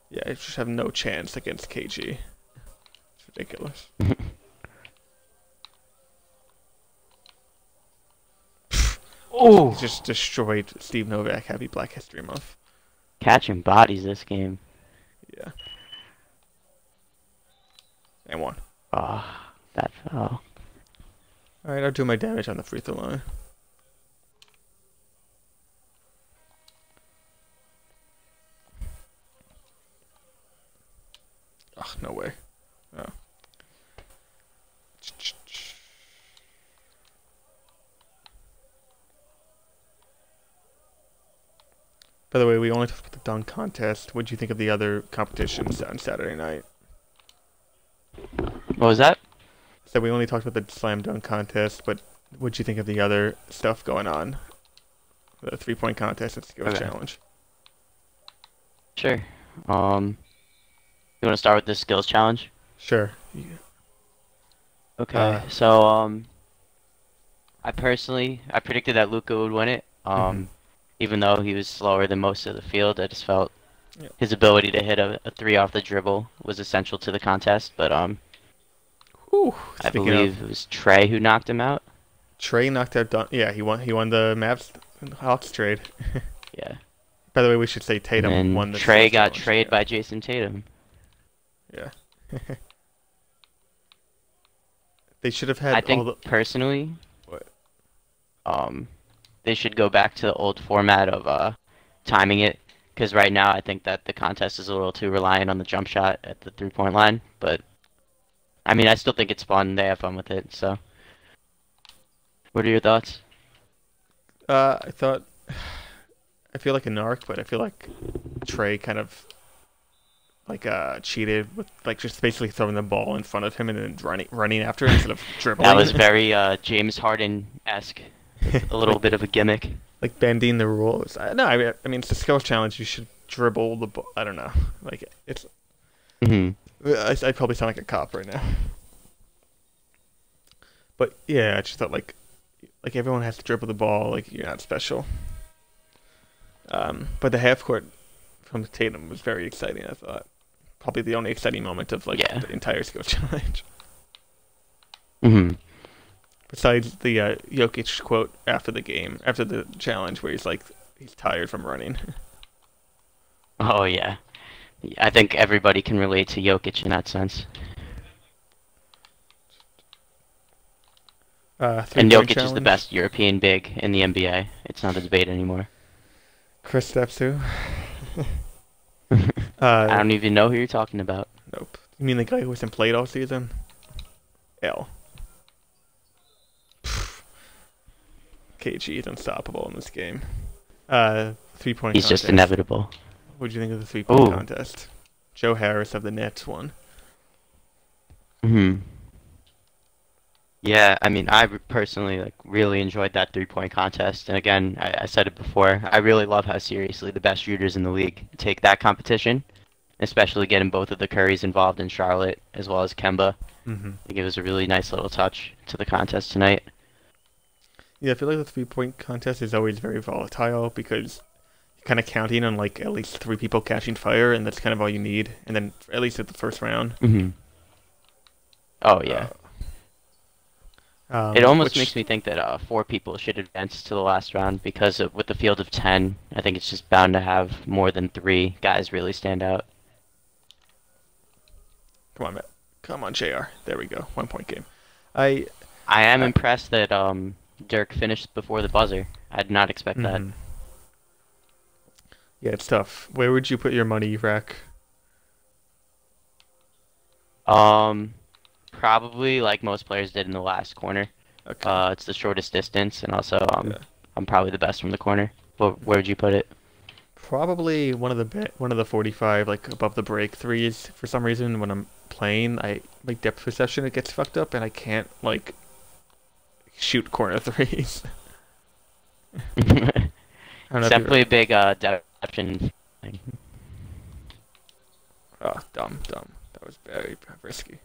Yeah, I just have no chance against KG. It's ridiculous. Oh! He just destroyed Steve Novak. Happy Black History Month. Catching bodies this game. Yeah. And one. Ah, that fell. Alright, I'll do my damage on the free throw line. Oh, no way. Oh. By the way, we only talked about the dunk contest. What do you think of the other competitions on Saturday night? What was that? So we only talked about the slam dunk contest, but what do you think of the other stuff going on? The 3-point contest and skills challenge. Sure. You want to start with the skills challenge? Sure. Okay. So I predicted that Luka would win it. Even though he was slower than most of the field, I just felt his ability to hit a three off the dribble was essential to the contest. But Whew, I believe it was Trey who knocked him out. Trey knocked out Don. Yeah, he won the Mavs Hawks trade. Yeah. By the way, we should say Tatum won the Trey got challenge. traded by Jason Tatum. Yeah. They should have had I think personally, they should go back to the old format of timing it, because right now I think that the contest is a little too reliant on the jump shot at the 3-point line. But I mean, I still think it's fun. They have fun with it. So, what are your thoughts? I feel like a narc, but I feel like Trey kind of like cheated with like just basically throwing the ball in front of him and then running after it instead of dribbling. That was very James Harden-esque. A little bit of a gimmick. Like bending the rules. No, I mean it's a skills challenge. You should dribble the ball. I don't know. Like it's. I probably sound like a cop right now. But yeah, I just thought like everyone has to dribble the ball. Like you're not special. But the half court from Tatum was very exciting. I thought probably the only exciting moment of like the entire skills challenge. Besides the Jokic quote after the game, after the challenge, where he's like, he's tired from running. Oh, yeah. I think everybody can relate to Jokic in that sense. And Jokic is the best European big in the NBA. It's not a debate anymore. Chris Stepsu. I don't even know who you're talking about. Nope. You mean the guy who hasn't played all season? L. KG is unstoppable in this game. 3-point He's just contest. inevitable. What do you think of the 3-point Ooh. contest? Joe Harris of the Nets won. Hmm. Yeah, I mean, personally like really enjoyed that 3-point contest. And again, I said it before, I really love how seriously the best shooters in the league take that competition, especially getting both of the Currys involved in Charlotte as well as Kemba. Mm-hmm. I think it was a really nice little touch to the contest tonight. Yeah, I feel like the 3-point contest is always very volatile because you're kind of counting on like at least 3 people catching fire, and that's kind of all you need. And then at least at the first round. Hmm. Oh Uh, yeah. It almost makes which me think that 4 people should advance to the last round because with the field of 10, I think it's just bound to have more than 3 guys really stand out. come on, Matt. Come on, Jr. There we go. 1-point game. I, I am I impressed that Dirk finished before the buzzer. I did not expect that. mm-hmm. Yeah, it's tough. Where would you put your money, Rack? Um, Probably like most players did in the last corner. Okay. It's the shortest distance, and also Yeah. I'm probably the best from the corner. Where would you put it? Probably one of the 45 like above the break threes. For some reason, when I'm playing, I my depth perception it gets fucked up, and I can't like shoot corner threes. I don't know It's if you're. definitely a big deception thing. Oh, dumb, dumb. That was very risky.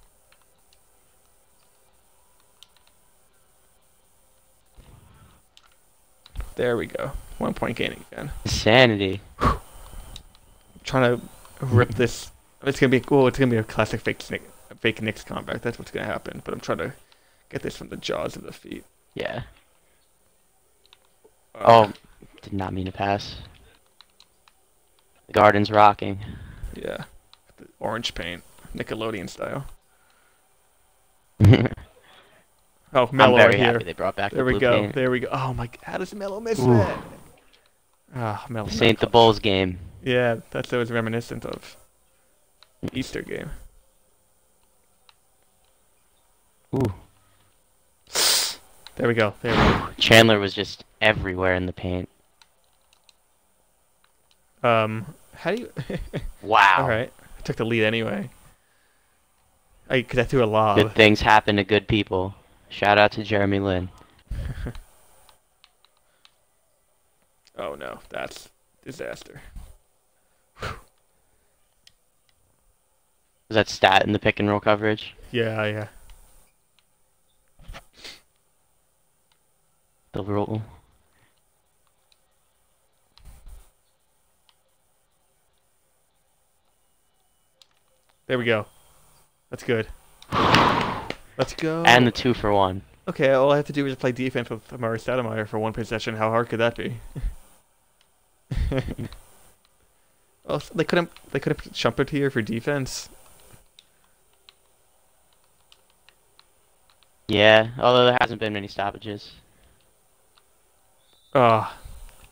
There we go. 1-point gaining again. Insanity. Trying to rip this. It's gonna be cool. It's gonna be a classic fake Knicks comeback. That's what's gonna happen. But I'm trying to get this from the jaws of the feet. Yeah. Uh, Oh, did not mean to pass. The garden's rocking. yeah. The orange paint, Nickelodeon style. Oh, I'm Mello right very happy here. they brought back the There we blue go. paint. There we go. Oh my! How does Mello miss Ooh, that? Ah, Mello this not ain't the clutch. Bulls game. Yeah, that's always reminiscent of Easter game. Ooh. There we go. There we go. Chandler was just everywhere in the paint. How do you? All Wow. right, I took the lead anyway. Cause I threw a Good lob. things happen to good people. Shout out to Jeremy Lin. Oh no, that's disaster. Was that stat in the pick and roll coverage? Yeah, yeah. The rule. There we go. That's good. Let's go. And the 2-for-1. Okay, all I have to do is play defense with Amari Stoudemire for 1 possession. How hard could that be? Well, they couldn't. They could have put Shumpert here for defense. Yeah, although there hasn't been many stoppages. Oh,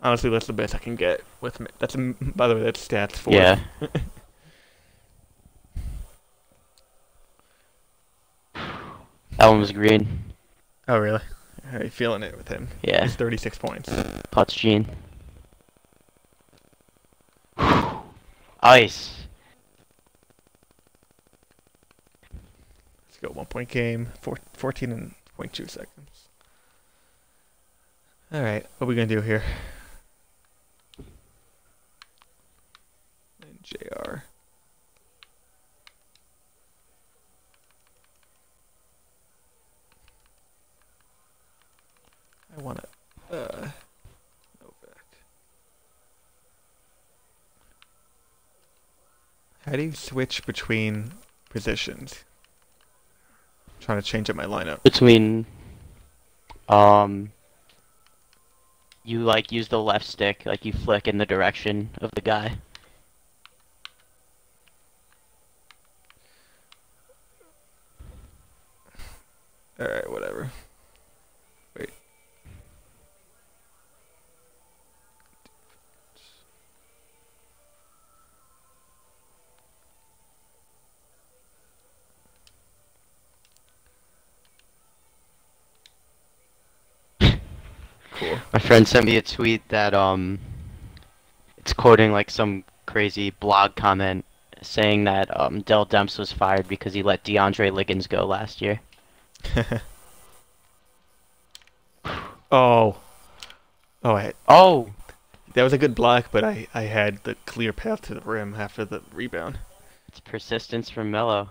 honestly, that's the best I can get with. That's by the way, that's stats for. Yeah. That one was green. Oh really? How are you feeling it with him? Yeah. He's 36 points. Putz Gene. Ice. Let's go 1-point game. 14.2 seconds. All right, what are we gonna do here? And Jr. I want to. Novak. How do you switch between positions? Trying to change up my lineup. Between, you like use the left stick, like you flick in the direction of the guy. All right, whatever. Wait. My friend sent me a tweet that it's quoting like some crazy blog comment saying that Dell Demps was fired because he let DeAndre Liggins go last year. Oh, oh, Oh, that was a good block, but I had the clear path to the rim after the rebound. it's persistence from Melo.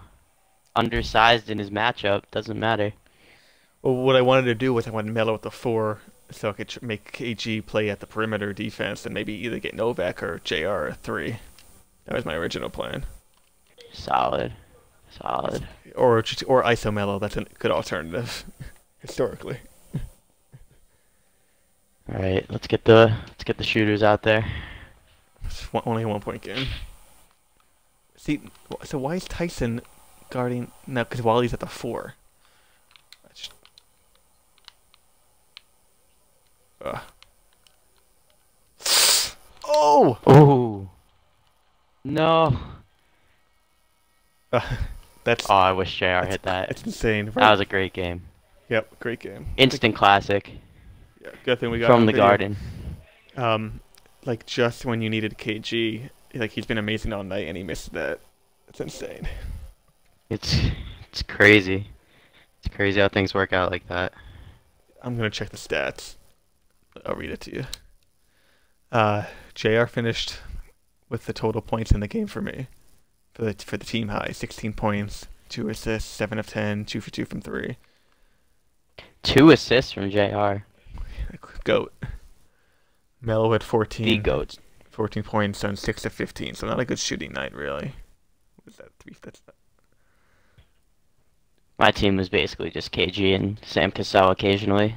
Undersized in his matchup, doesn't matter. Well, what I wanted to do was I wanted Melo at the four, so I could make KG play at the perimeter defense and maybe either get Novak or JR a three. That was my original plan. Solid, solid. Or ISO Melo. That's a good alternative historically. All right, let's get the shooters out there. It's only a 1 point game. See, so why is Tyson guarding now? Because Wally's at the four. That's uh. Oh! Ooh. No. Uh, that's Oh, I wish JR hit that. It's insane. Right? That was a great game. Yep, great game. Instant classic Yeah, good thing we got from on the video. Garden. Like just when you needed KG, like he's been amazing all night and he missed that. That's insane. It's it's crazy. It's crazy how things work out like that. I'm gonna check the stats. I'll read it to you. JR finished with the total points in the game for me. For the team high, 16 points, 2 assists, 7 of 10, 2 for 2 from 3. 2 assists from JR. Goat. Melo had The 14, GOAT. 14 points on 6 of 15, so not a good shooting night really. Was that 3? That's not. My team was basically just KG and Sam Cassell occasionally.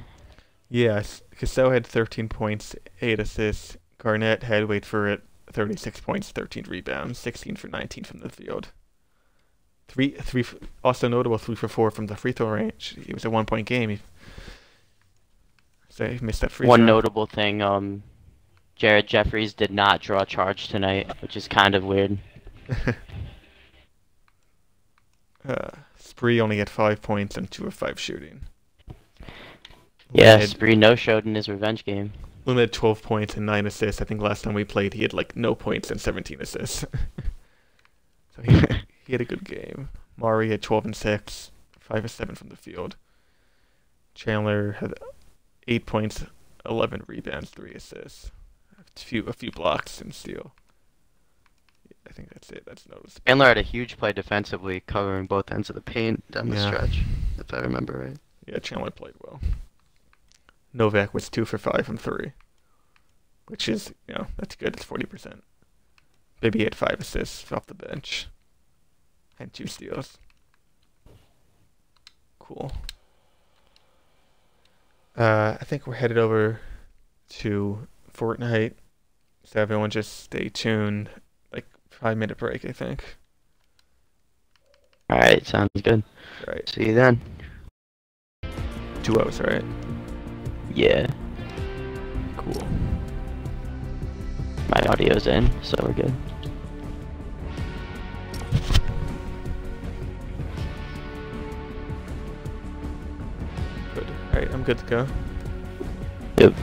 Yes, Cassell had 13 points, 8 assists. Garnett had, wait for it, 36 points, 13 rebounds, 16 for 19 from the field. Also notable 3 for 4 from the free throw range. It was a 1 point game. So he missed that free One throw. notable thing, Jared Jeffries did not draw charge tonight, which is kind of weird. Spree only had 5 points and 2 of 5 shooting. Yeah, Had, Spree no-showed in his revenge game. Luna had 12 points and 9 assists. I think last time we played he had like no points and 17 assists. So he had a good game. Mari had 12 and 6, 5 of 7 from the field. Chandler had 8 points, 11 rebounds, 3 assists. A few blocks and steal. I think that's it. That's noticeable. Chandler had a huge play defensively, covering both ends of the paint down the stretch, if I remember right. Yeah, Chandler played well. Novak was 2 for 5 from 3, which is, that's good. It's 40%. Bibby had 5 assists off the bench and 2 steals. Cool. I think we're headed over to Fortnite, so everyone just stay tuned. Like 5-minute break, I think. Alright, sounds good. All right, See you then. 2 hours, right? Yeah, Cool. my audio's in, so we're good. Good. All right, I'm good to go. Yep.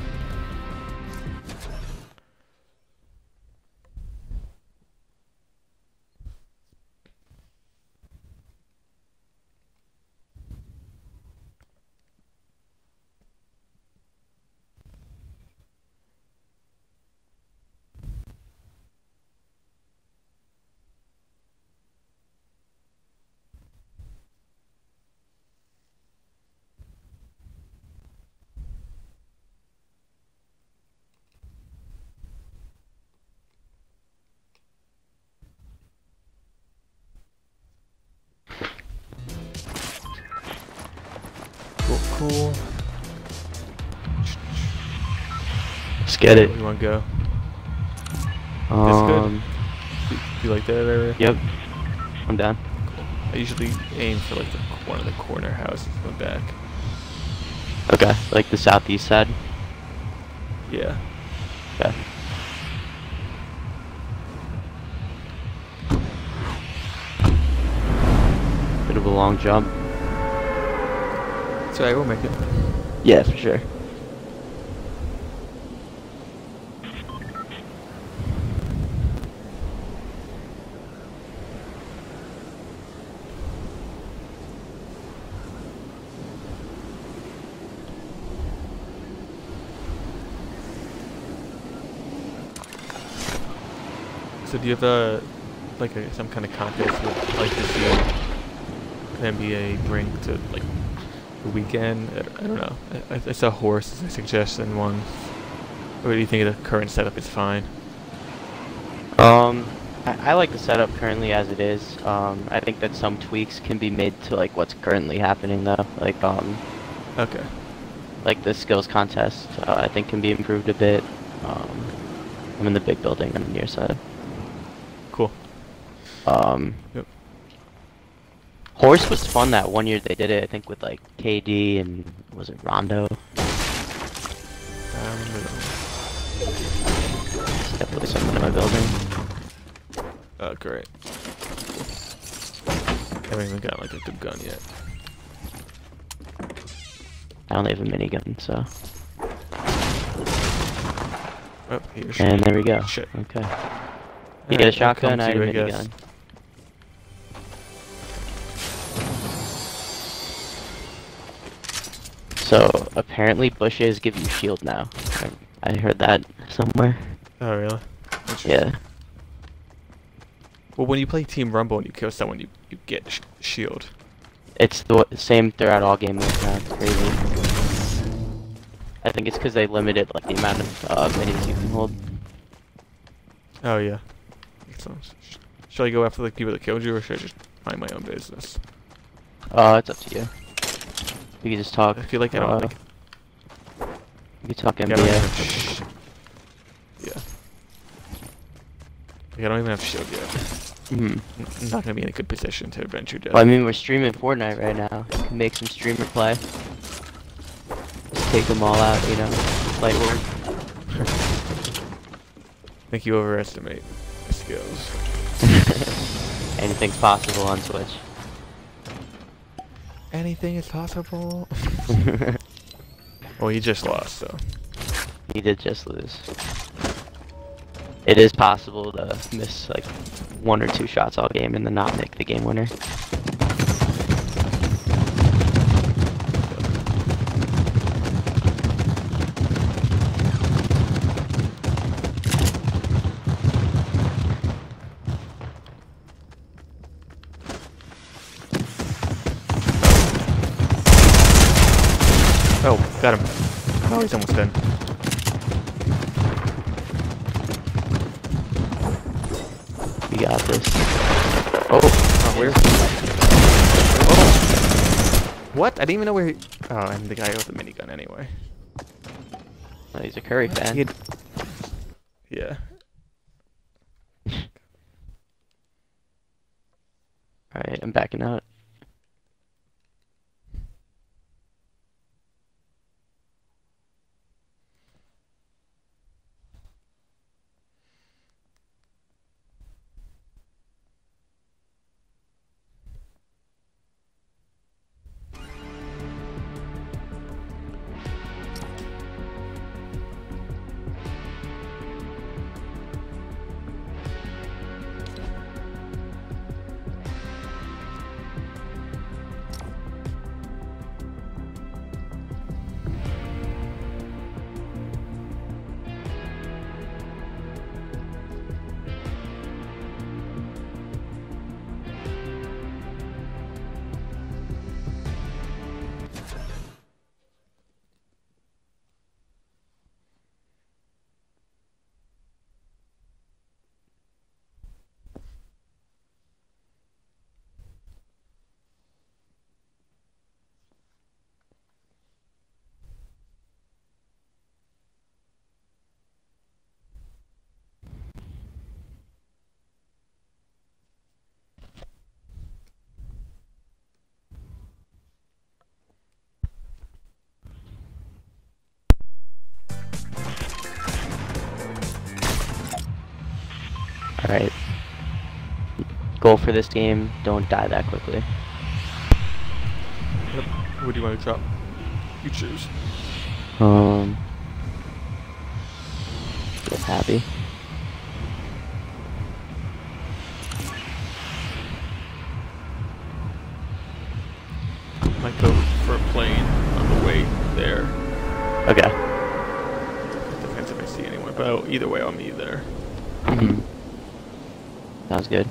Cool. Let's get it. You want to go? That's good. You like that area? Yep. I'm down. I usually aim for like one of the corner houses in the back. Okay, like the southeast side. Yeah. Okay. Bit of a long jump. So I will make it. Yeah, for sure. So do you have some kind of contest you'd like to see an NBA bring to like the weekend? I don't know. I saw horse as a suggestion once. Or do you think the current setup is fine? I like the setup currently as it is. I think that some tweaks can be made to like what's currently happening though. Okay. Like the skills contest, I think can be improved a bit. I'm in the big building on the near side. Cool. Yep. Horse was fun that one year they did it, I think with like KD and was it Rondo? I remember that There's definitely someone in my building. one. Oh, great. I haven't even got like a good gun yet. I only have a minigun, so. Oh, here. And there we go. Shit. Okay. You Alright, get a I'll shotgun, come I to had a you, I guess. minigun. So apparently bushes give you shield now. I heard that somewhere. Oh, really? Yeah. Well, when you play Team Rumble and you kill someone, you get shield. It's the same throughout all game modes now. It's crazy. I think it's because they limited like the amount of minis you can hold. Oh, yeah. Excellent. Shall I go after the people that killed you, or should I just mind my own business? It's up to you. You can just talk. I feel like I don't like. You can talk I don't even NBA. have yeah. Like, I don't even have shield yet. I'm not gonna be in a good position to avenge your death. Well, I mean, we're streaming Fortnite right now. You can make some streamer play. Just take them all out, you know. Light work. I think you overestimate my skills. Anything's possible on Twitch. Anything is possible. Well, you just lost, so. He did just lose. It is possible to miss like 1 or 2 shots all game and then not make the game winner. Oh, got him. Oh, he's almost done. We got this. Oh, where? Oh. What? I didn't even know where he... Oh, I'm the guy with the minigun anyway. Oh, he's a Curry fan. He had... Yeah. Alright, I'm backing out. Alright. Goal for this game, don't die that quickly. Yep. What do you want to drop? You choose. Get happy. Might go for a plane on the way there. Okay. Depends if I see anyone, but either way I'll meet there. Sounds good.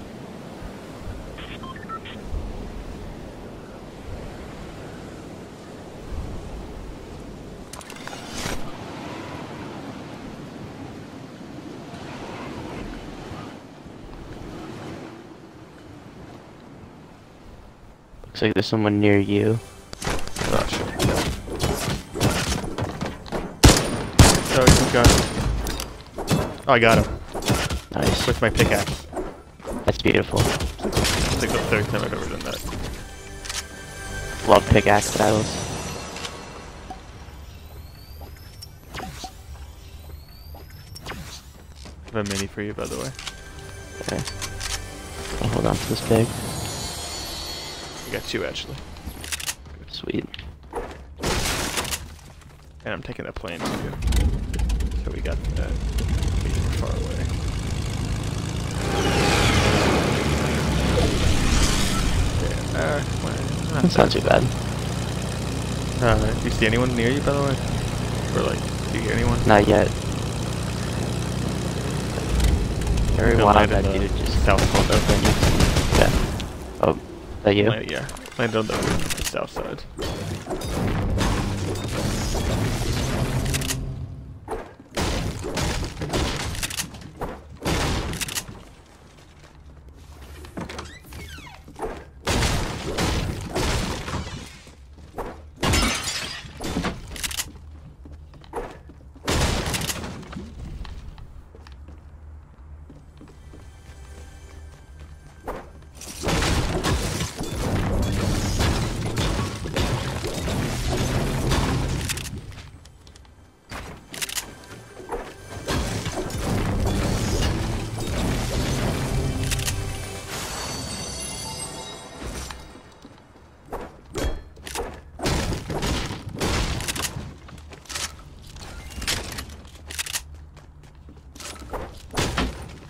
Looks like there's someone near you. Oh shit. Oh, you got him. Oh, I got him. Nice. With my pickaxe. That's beautiful. It's like the third time I've ever done that. Love pickaxe battles. I have a mini for you, by the way. Okay. I'll hold on to this pig. I got two, actually. Sweet. And I'm taking a plane, too. So we got that. We're far away. Yeah, well, That's not too bad. do you see anyone near you, by the way? Or, like, do you hear anyone? Not yet. Very Gonna wild land in that the dude just south pulled corner. up and yeah. Oh, is that you? Yeah, land on the south side.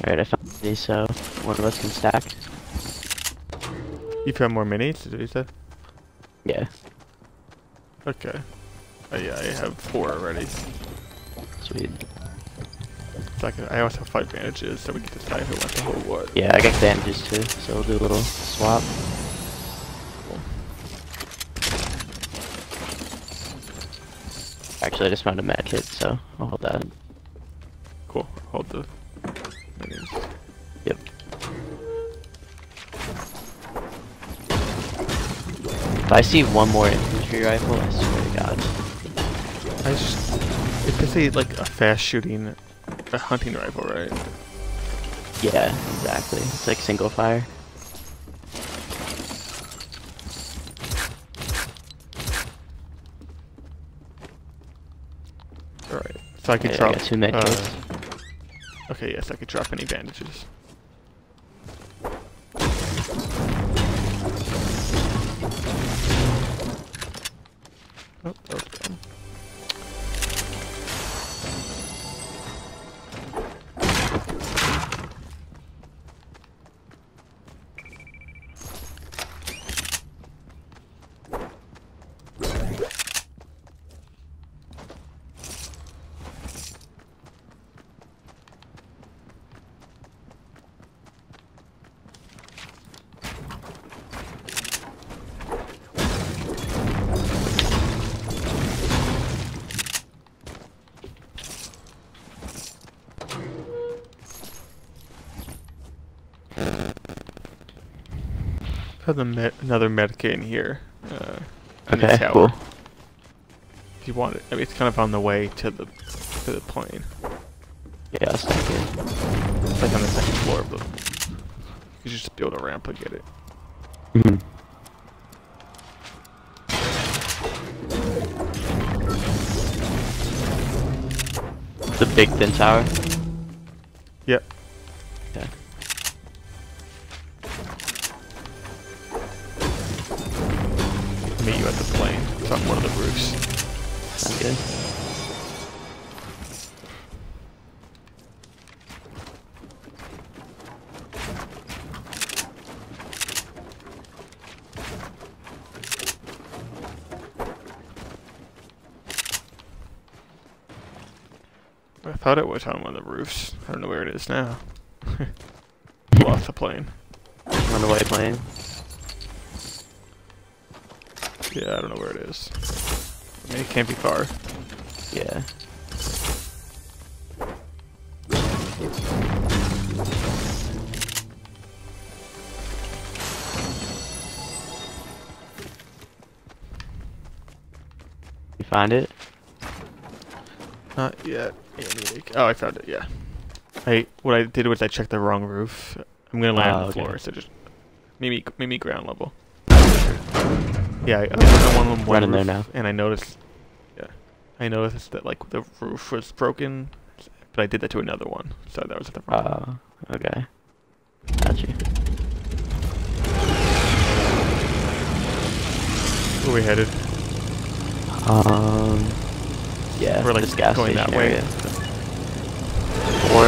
Alright, I found these, so one of us can stack. You found more minis, is what you said? Yeah. Okay. Oh yeah, I have 4 already. Sweet. So I also have 5 bandages, so we can decide who wants to hold what. Yeah, I got bandages too, so we'll do a little swap. Cool. Actually, I just found a med kit, so I'll hold that. Cool. Hold the minis. Yep. If I see one more infantry rifle, I swear to God. It's basically like a fast shooting, a hunting rifle, right? Yeah, exactly. It's like single fire. Alright. So I could Okay, I drop. got 2 med kits. Okay, yes, I could drop any bandages. Oh, that was dumb. Have another medkit in here. In the Okay, tower. cool. If you want it, I mean, it's kind of on the way to the plane. Yeah, I'll stack it. It's like on the second floor of the. You could just build a ramp and get it. Mhm. The big thin tower? Yep. Okay. Meet you at the plane. It's on one of the roofs. Sounds good. I thought it was on one of the roofs. I don't know where it is now. off the plane. Runaway plane. Yeah, I don't know where it is. I mean, it can't be far. Yeah. You find it? Not yet. Oh, I found it. Yeah. What I did was I checked the wrong roof. I'm gonna land on the floor, so just meet ground level. Yeah, I was on one Running roof, there now. and I noticed. Yeah, I noticed that like the roof was broken, but I did that to another one, so that was at the front. Okay. Got you. Where we headed? Yeah, We're like this gas going station that way. area. Or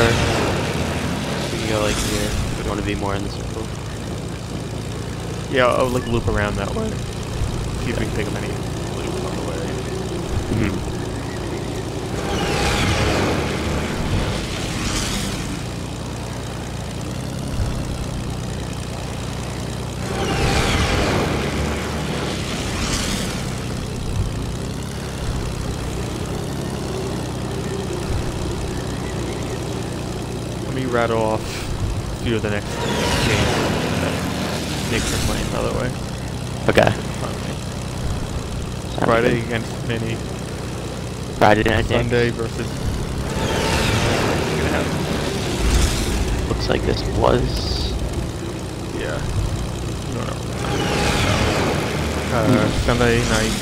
we can go like here. We don't want to be more in the circle. Yeah, I'll like loop around that way. See if we can pick up any loot on the way. Let me rattle off a few of the next games that Knicks are playing, by the way. Okay. Friday against Mini. Friday night. Sunday versus. Looks like this was. Yeah. No. Sunday night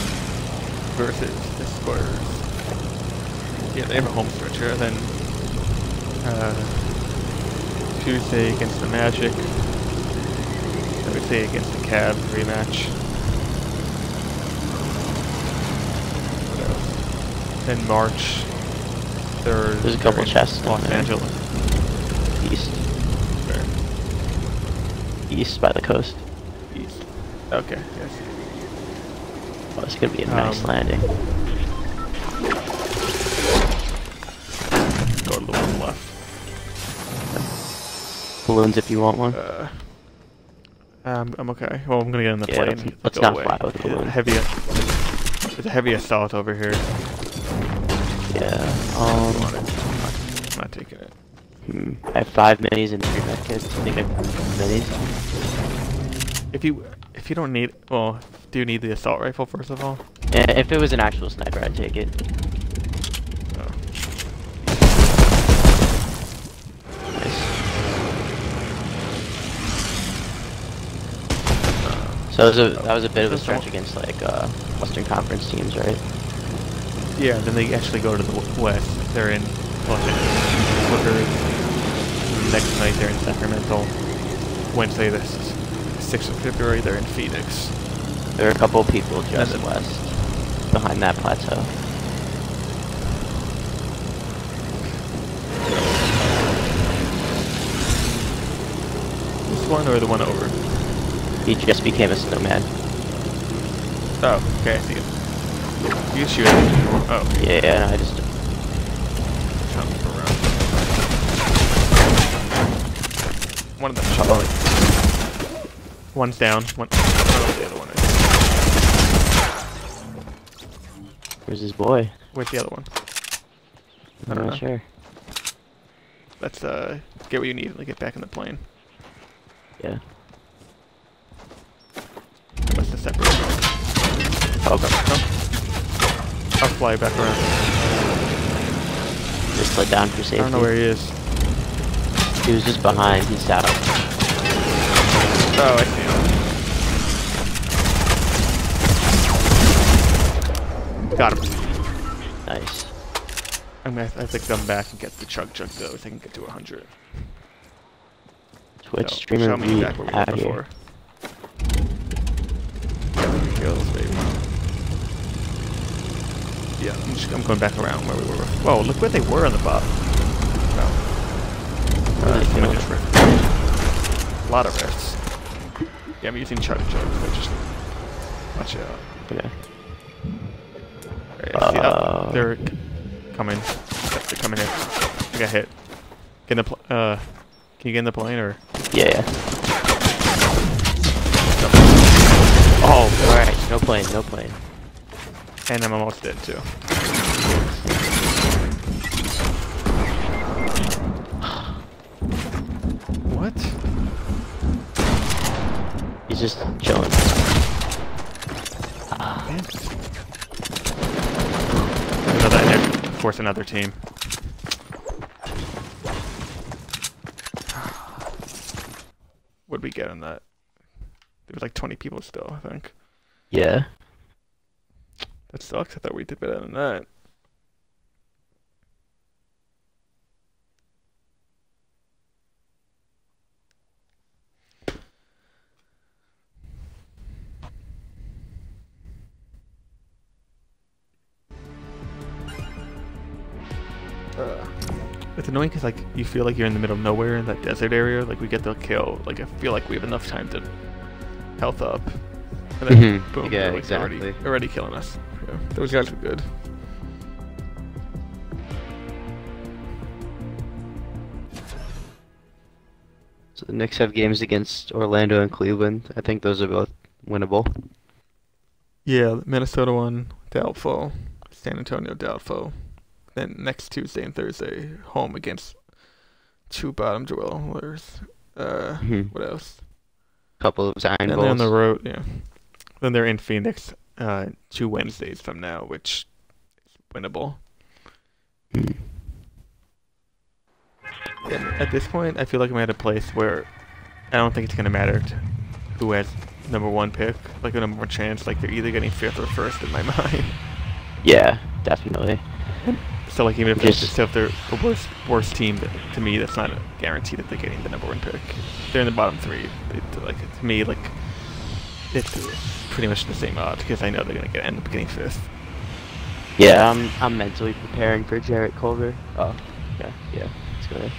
versus the Spurs. Yeah, they have a home stretcher. Then Tuesday against the Magic. Thursday against the Cavs rematch. What else? Then March 3rd. There's a couple chests Los in there. Angeles. East. Where? East by the coast. East. Okay, yes. Oh, it's gonna be a nice landing. Go to the one left. Balloons if you want one. I'm okay. Well, I'm gonna get in the Yeah, plane. let's Go not away. fly with the balloon. There's a heavy assault over here. Yeah. I'm not taking it. I have 5 minis and 3 med kits. I think I have minis. If you don't need, well, do you need the assault rifle first of all? Yeah, if it was an actual sniper, I'd take it. Oh. Nice. So that was a bit of a stretch against like Western Conference teams, right? Yeah, then they actually go to the west. They're in Los Angeles. Clippers. Next night they're in Sacramento. Wednesday the 6th of February they're in Phoenix. There are a couple of people just west, behind that plateau. This one or the one over? He just became a snowman. Oh, okay, I see it. You can shoot it. Oh. Yeah, I just... Jump around. One of them. Oh. One's down. I don't know what the other one is. Where's his boy? Where's the other one? I I'm don't not know. sure. Let's get what you need and get back in the plane. Yeah. What's the separate? Oh, No. I'll fly back around. just slid down for safety. I don't know where he is. He was just behind. He's out. Oh, I see him. Got him. Nice. I have to come back and get the chug though, so I can get to 100. Twitch So, streamer show me Reid back where we out were here. before. Kills, baby. Yeah, I'm going back around where we were. Whoa, look where they were on the bottom. Wow. Someone just ripped. A lot of rifts. Yeah, I'm using chug. So just watch out. Okay. Alright, I see that. They're coming. They're coming in. I got hit. Get in the Can you get in the plane or? Yeah, yeah. Oh, alright. No plane, no plane. And I'm almost dead too. What? He's just chilling. Force another team. What'd we get on that? There was like 20 people still, I think. Yeah. That sucks. I thought we did better than that. It's annoying because like you feel like you're in the middle of nowhere in that desert area. Like we get the kill. Like I feel like we have enough time to health up. And then boom, Yeah, they're, like, exactly. already killing us. Yeah, those guys are good. So the Knicks have games against Orlando and Cleveland. I think those are both winnable. Yeah, Minnesota one, doubtful. San Antonio, doubtful. Then next Tuesday and Thursday, home against two bottom dwellers. What else? Couple of Zion And goals. they're on the road, yeah. Then they're in Phoenix 2 Wednesdays from now, which is winnable. And at this point, I feel like I'm at a place where I don't think it's going to matter who has #1 pick, like a #1 chance. Like they're either getting 5th or 1st in my mind. Yeah, definitely. So like even if they're the worst team, to me that's not a guarantee that they're getting the #1 pick. If they're in the bottom 3. To me, like it's pretty much the same odds because I know they're gonna end up getting 5th. Yeah, I'm mentally preparing for Jarrett Culver. Oh, yeah, let's go ahead.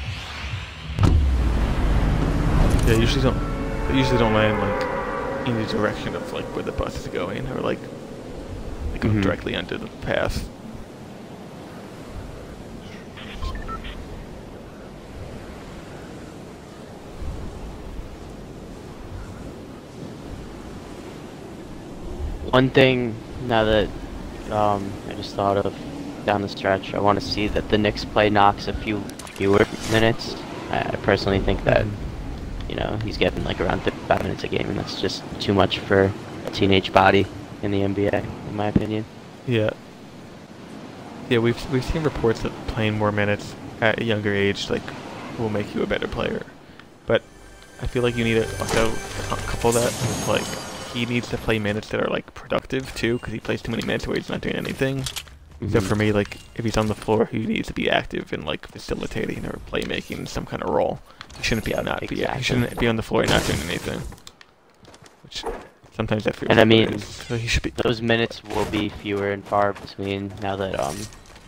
Yeah, they usually don't land like in the direction of like where the bus is going, or like they go directly under the path. One thing now that I just thought of down the stretch, I want to see that the Knicks play Knox a few fewer minutes. I personally think that he's getting like around 35 minutes a game, and that's just too much for a teenage body in the NBA, in my opinion. Yeah. Yeah, we've seen reports that playing more minutes at a younger age like will make you a better player, but I feel like you need to also couple that with like he needs to play minutes that are like productive too, because he plays too many minutes where he's not doing anything. So for me, like if he's on the floor, he needs to be active in like facilitating or playmaking in some kind of role. He shouldn't be he shouldn't be on the floor and not doing anything. Which sometimes I feel. And I mean, so he should be. Those minutes will be fewer and far between now that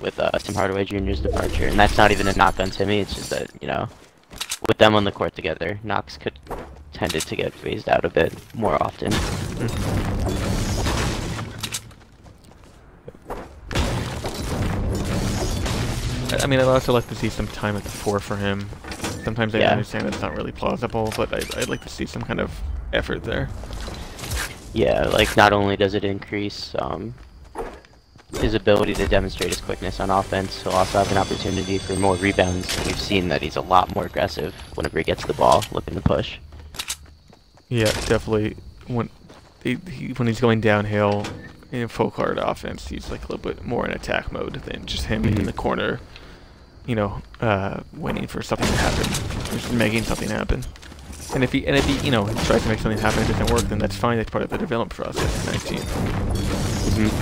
with Tim Hardaway Jr.'s departure, and that's not even a knock on Timmy. It's just that with them on the court together, Knox tended to get phased out a bit more often. I mean, I'd also like to see some time at the 4 for him. Sometimes I understand it's not really plausible, but I'd like to see some kind of effort there. Yeah, like not only does it increase his ability to demonstrate his quickness on offense, he'll also have an opportunity for more rebounds. We've seen that he's a lot more aggressive whenever he gets the ball, looking to push. Yeah, definitely. When he's going downhill in full court offense, he's like a little bit more in attack mode than just him in the corner, waiting for something to happen, just making something happen. And if he tries to make something happen and it doesn't work, then that's fine. That's part of the development process. 19.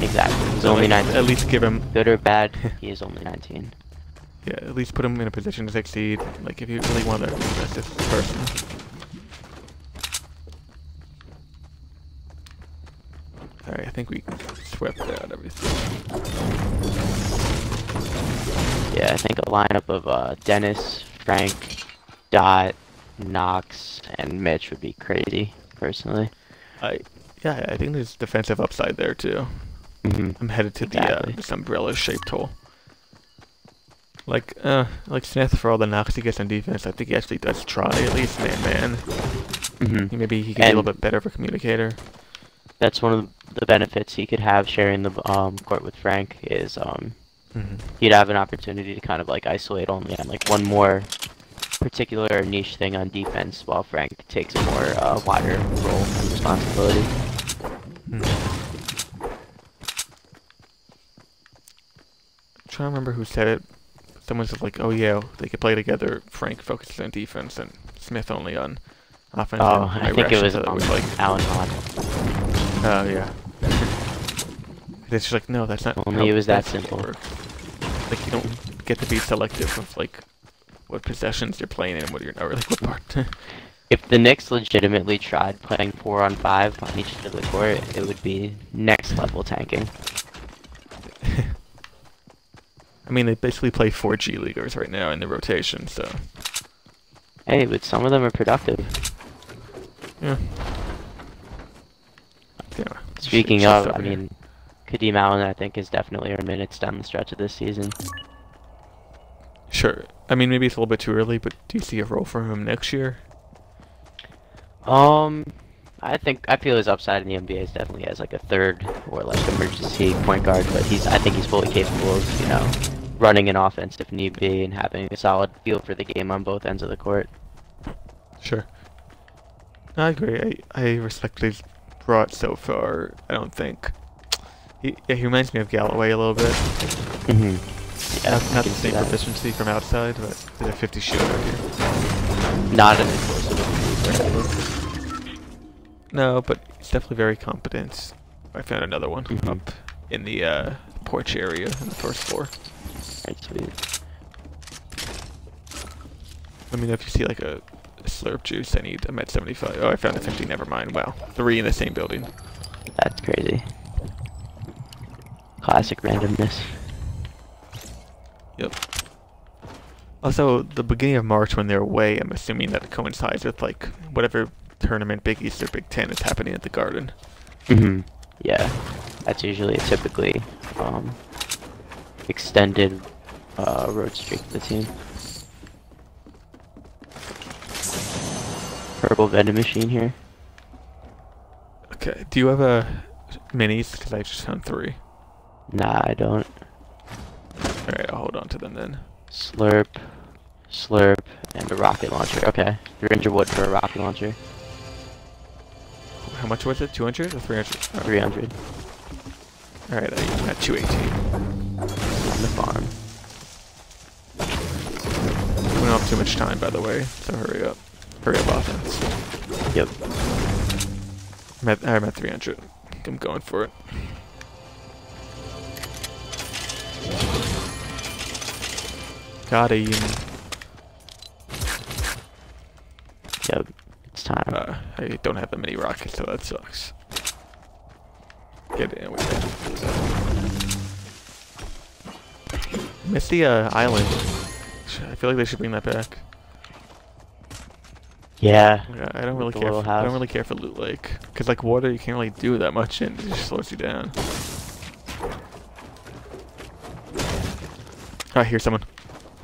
Exactly. He's So only like, 19. At least give him. Good or bad, he is only 19. Yeah, at least put him in a position to succeed. Like if you really want to invest this person. Alright, I think we swept out everything. Yeah, I think a lineup of Dennis, Frank, Dot, Knox, and Mitch would be crazy, personally. I think there's defensive upside there too. I'm headed to this umbrella-shaped hole. Like Smith for all the knocks he gets on defense. I think he actually does try at least man. Hmm. Maybe he could be a little bit better of a communicator. That's one of the benefits he could have sharing the court with Frank is he'd have an opportunity to kind of like isolate only on like one more particular niche thing on defense, while Frank takes a more wider role and responsibility. I'm trying to remember who said it. Someone said like, "Oh yeah, they could play together. Frank focuses on defense and Smith only on offense." Oh, I think it was like Alan Hahn. Oh yeah. It's just like, no, that's not. Only it was that simple. Like you don't get to be selective of like what possessions you're playing in and what you're not, or like what part. If the Knicks legitimately tried playing 4-on-5 on each end of the court, it would be next level tanking. I mean, they basically play 4 G Leaguers right now in the rotation, so. Hey, but some of them are productive. Yeah. Speaking of, I mean, Kadeem Allen, I think, is definitely our minutes down the stretch of this season. Sure. I mean, maybe it's a little bit too early, but do you see a role for him next year? I feel his upside in the NBA is definitely as like a third or like emergency point guard, but I think he's fully capable of, you know, running an offense if need be and having a solid feel for the game on both ends of the court. Sure. I agree. I respect what he's brought so far. I don't think he reminds me of Galloway a little bit. Yeah, not the same proficiency from outside, but he's a 50 shooter here. Not as explosive. No, but he's definitely very competent. I found another one up in the porch area on the first floor. Alright, sweet. Let me know if you see like a slurp juice. I'm at 75. Oh, I found a 50. Never mind. Wow, 3 in the same building. That's crazy. Classic randomness. Yep. Also, the beginning of March when they're away, I'm assuming that it coincides with like whatever tournament, Big East or Big Ten, is happening at the Garden. Yeah, that's usually a typically extended road streak for the team. Purple vending machine here. Okay, do you have a minis? Because I just found 3. Nah, I don't. Alright, I'll hold on to them then. Slurp, slurp, and a rocket launcher. Okay, 300 wood for a rocket launcher. How much was it? 200 or 300? Oh. 300. Alright, I'm at 218. On the farm. We don't have too much time, by the way, so hurry up. Hurry up, offense. Yep. I'm at 300. I'm going for it. Got him. Yep. It's time. I don't have that many rockets, so that sucks. Get in. We missed the island. I feel like they should bring that back. Yeah. I don't really care. I don't really care for Loot Lake, cause like water, you can't really do that much in. It just slows you down. Oh, I hear someone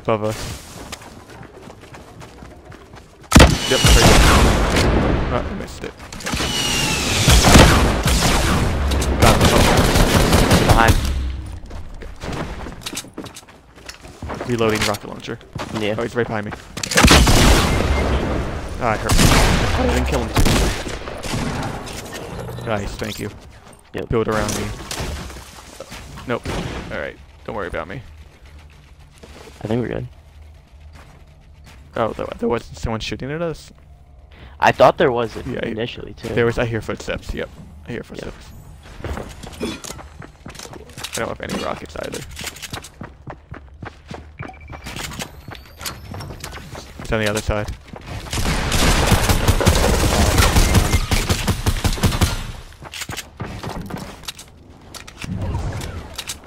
above us. Yep. Oh, I missed it. Got him. Behind. Reloading rocket launcher. Yeah. Oh, he's right behind me. Ah, I hurt him. Oh, I didn't kill him. Nice, thank you. Yep. Build around me. Nope. Alright, don't worry about me. I think we're good. Oh, there was someone shooting at us? I thought there was initially, too. There was, I hear footsteps, yep. I hear footsteps. Yep. I don't have any rockets either. It's on the other side.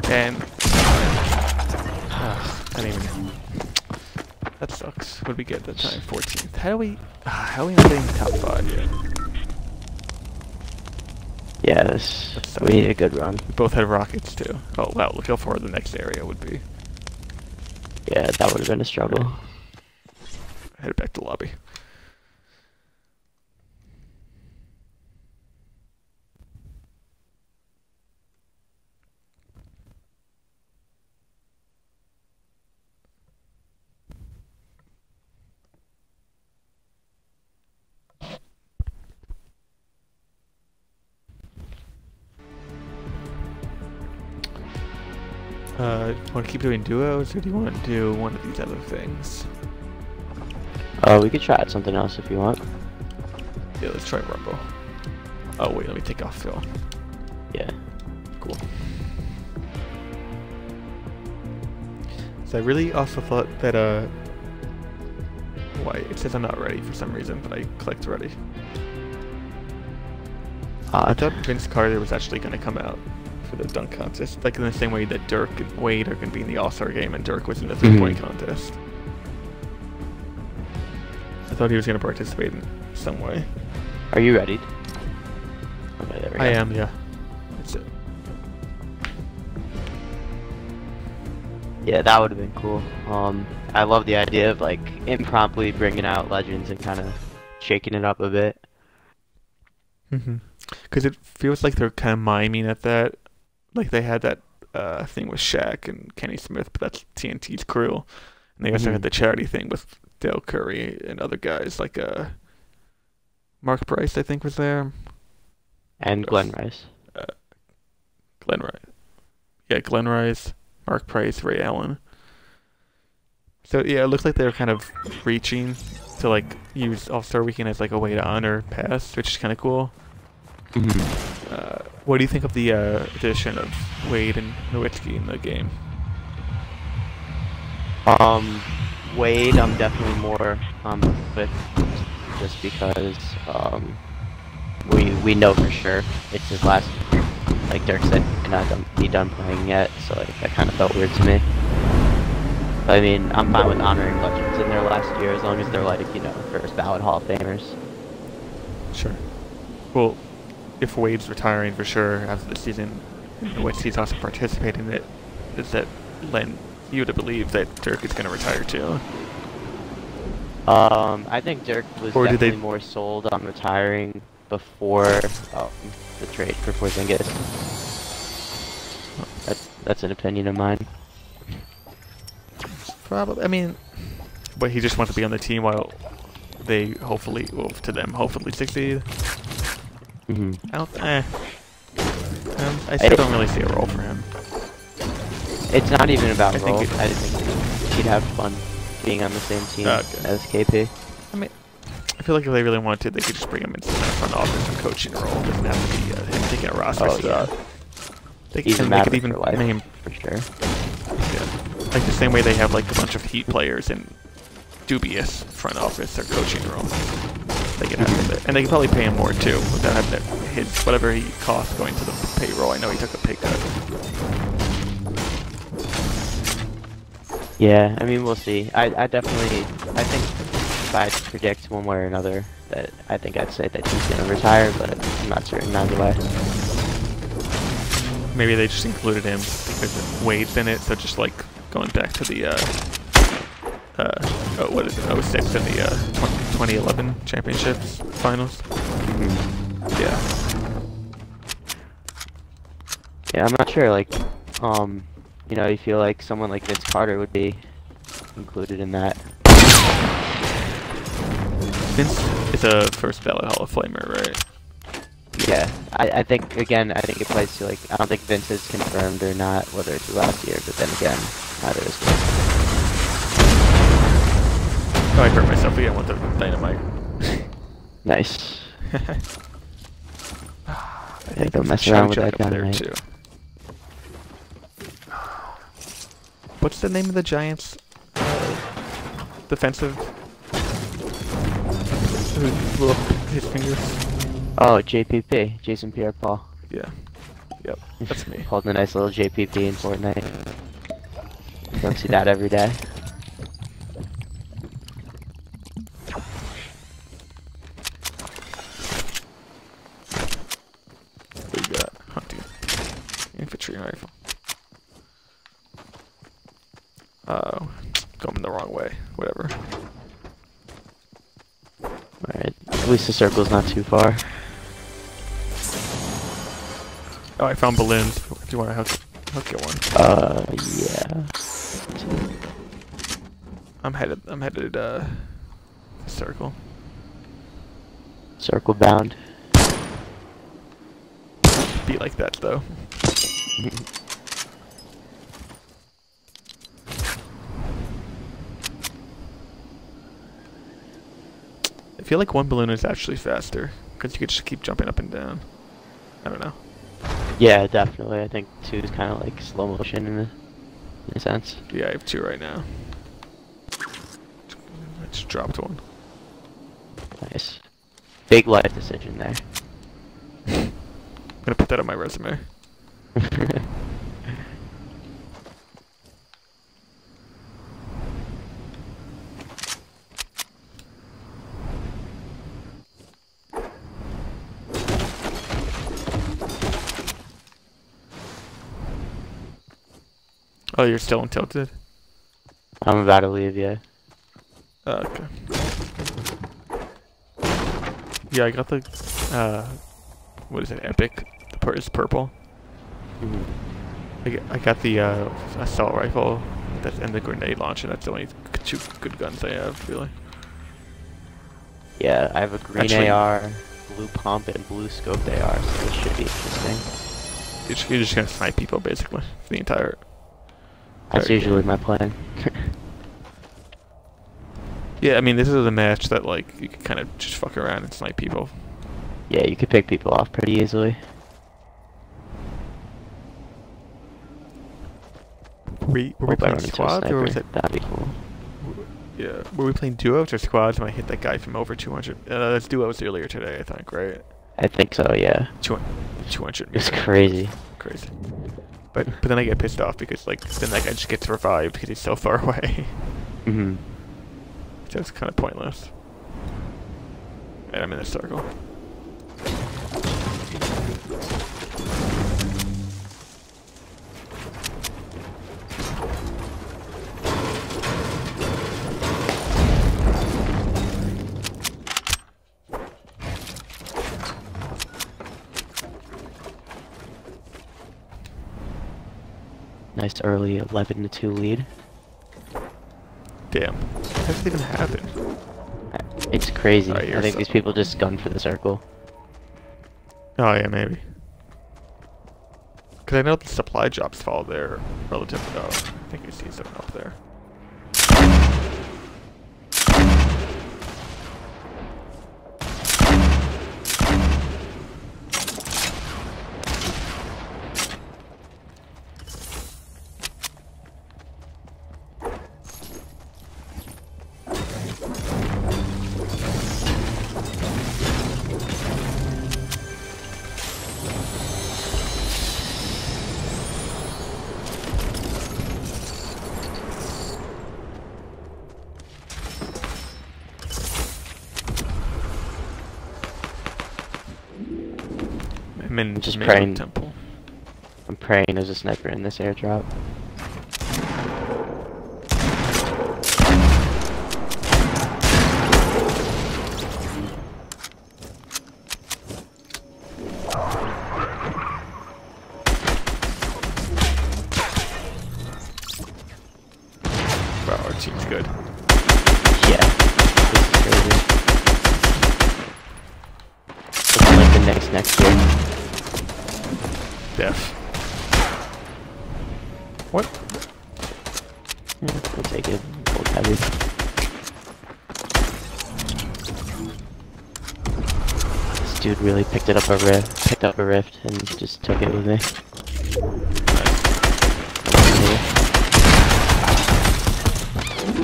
And I don't even. That sucks. What did we get that time? 14th. How are we not getting top 5 yet? Yeah, we need a good run. We both had rockets too. Oh wow! Look how far the next area would be. Yeah, that would have been a struggle. Right. Head back to the lobby. Want to keep doing duos, or do you want to do one of these other things? We could try out something else if you want. Yeah, let's try Rumble. Oh wait, let me take off Phil. Yeah. Cool. So I really also thought that why it says I'm not ready for some reason, but I clicked ready. I thought Vince Carter was actually going to come out for the dunk contest, like in the same way that Dirk and Wade are going to be in the All-Star game, and Dirk was in the three-point contest. I thought he was going to participate in some way. Are you ready? Okay, there we go. I am, yeah. That's it. Yeah, that would have been cool. I love the idea of like impromptu bringing out legends and kind of shaking it up a bit. Because it feels like they're kind of miming at that. Like they had that thing with Shaq and Kenny Smith, but that's TNT's crew. And they also had the charity thing with Dale Curry and other guys like Mark Price, I think, was there. And Glenn Rice. Glenn Rice. Yeah, Glenn Rice, Mark Price, Ray Allen. So yeah, it looks like they're kind of reaching to like use All-Star Weekend as like a way to honor past, which is kind of cool. What do you think of the addition of Wade and Nowitzki in the game? Wade, I'm definitely more with, just because we know for sure it's his last year. Like Dirk said, he's not be done playing yet, so like that kind of felt weird to me. But, I mean, I'm fine with honoring legends in their last year as long as they're like, you know, first ballot Hall of Famers. Sure. Well, if Wade's retiring for sure after the season, and Nowitzki's also participating in it, does that lend you to believe that Dirk is going to retire too? I think Dirk was Or definitely more sold on retiring before the trade for Porzingis. That's an opinion of mine. Probably. I mean, but he just wants to be on the team while they hopefully, well, to them, hopefully succeed. I still don't really see a role for him. It's not even about I role. think I just think he'd have fun being on the same team as KP. I mean, I feel like if they really wanted, they could just bring him into the front office and coaching role. It doesn't have to be him taking a roster spot. They could even name for sure. Yeah, like the same way they have like a bunch of Heat players in dubious front office or coaching roles. They could have him there, and they could probably pay him more too without having his whatever he costs going to the payroll. I know he took a pay cut. Yeah, I mean, we'll see. I definitely, I think if I had to predict one way or another, that I think I'd say that he's going to retire, but I'm not certain either way. Maybe they just included him because Wade's in it, so just like going back to the, what is it, 06 in the 2011 championships finals. Yeah. Yeah, I'm not sure, like, you know, you feel like someone like Vince Carter would be included in that. Vince is a first ballot Hall of Famer, right? Yeah, I think, again, I think it plays to, like, I don't think Vince is confirmed or not, whether it's last year, but then again, neither is Vince. Oh, I hurt myself again with the dynamite. Nice. I think don't mess around with that dynamite. Too. What's the name of the Giants' defensive? Who blew up his fingers? Oh, JPP, Jason Pierre-Paul. Yeah. Yep, that's me. Holding a nice little JPP in Fortnite. Don't see that every day. What do you got? Hunting. Infantry rifle. Oh. going the wrong way. Whatever. Alright, at least the circle's not too far. Oh, I found balloons. Do you want to hook get one? Yeah. I'm headed circle. Circle bound. Be like that though. I feel like one balloon is actually faster because you could just keep jumping up and down. I don't know. Yeah, definitely. I think 2 is kind of like slow motion in a sense. Yeah, I have 2 right now. I just dropped one. Nice. Big life decision there. I'm gonna put that on my resume. Oh, you're still in tilted? I'm about to leave, yeah. Okay. Yeah, I got the, what is it, epic? It's purple. I got the, assault rifle and the grenade launcher. That's the only 2 good guns I have, really. Yeah, I have a green Actually, AR, blue pump, and blue scoped AR, so this should be interesting. You're just gonna snipe people, basically, for the entire... That's usually my plan. Yeah, I mean, this is a match that, like, you can kind of just fuck around and snipe people. Yeah, you could pick people off pretty easily. Were we playing squads, or was it... That'd be cool. Yeah, were we playing duos or squads when I hit that guy from over 200? That's duos earlier today, I think, right? I think so, yeah. 200 It's crazy. Crazy. But then I get pissed off because, like, then that guy just gets revived because he's so far away. So it's kind of pointless. And I'm in a circle. Nice early 11-2 lead. Damn. How does it even happen? It's crazy. Right, I think these people just gun for the circle. Oh yeah, maybe. Because I know the supply drops fall there relatively. Oh, I think I see something up there. I'm just praying. Temple. I'm praying there's a sniper in this airdrop. Wow, our team's good. Yeah, this is crazy. Looking like the Knicks next year. Def. What? Yeah, we'll take it. Hold heavy. This dude really picked up a rift and just took it with me.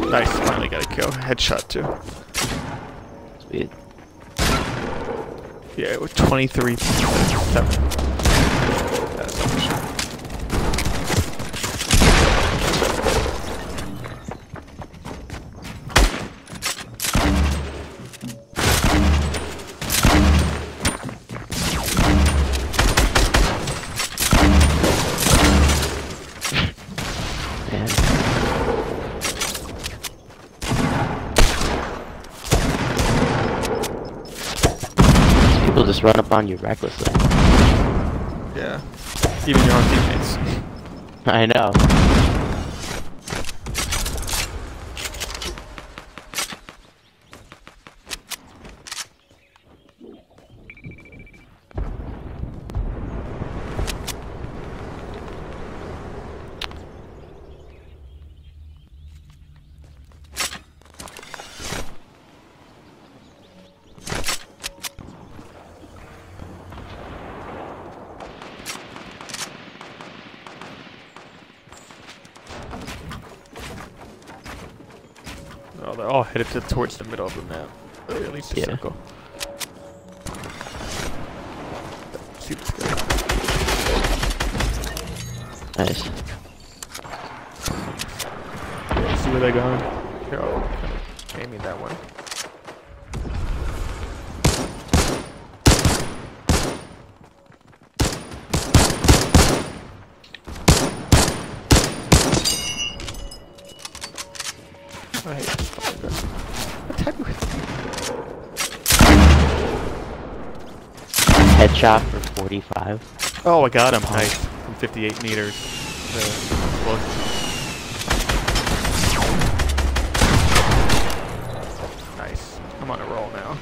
Nice, finally got a kill. Headshot too. Sweet. Yeah, it was 23-7. That's so much. just run up on you recklessly. Yeah. Even your own teammates. I know. Oh, they're all headed towards the middle of the map. Or at least a circle. See this guy. Nice. See where they're going? Here, I'll kind of aiming that one. I hate this fucking gun. Attack me with Headshot for 45. Oh, I got him. Nice. From 58 meters. Nice. I'm on a roll now.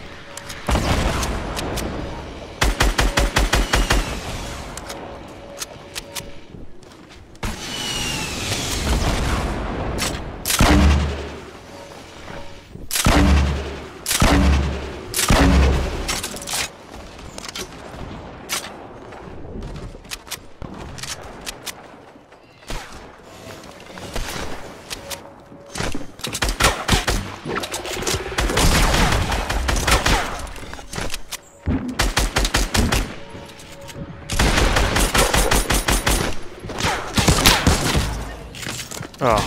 Oh.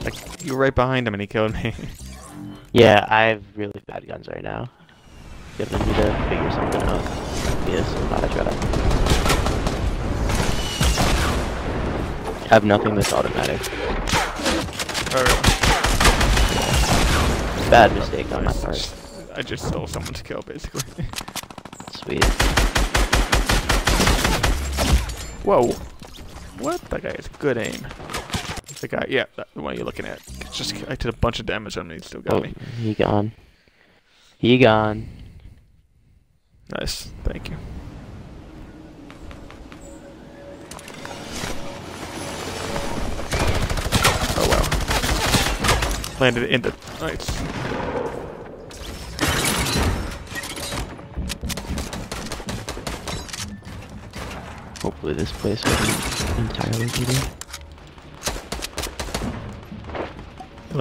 Like, you were right behind him and he killed me. Yeah, I have really bad guns right now. Gonna need to figure something out. Yes, I try. I have nothing that's automatic. Bad mistake on my part. I just stole someone's kill, basically. Sweet. Whoa. What? That guy has good aim. The guy, yeah, the one you're looking at. Just, I did a bunch of damage on him and he still got me. He gone. He gone. Nice, thank you. Oh wow. Landed in the, nice. Hopefully this place wasn't entirely heated. It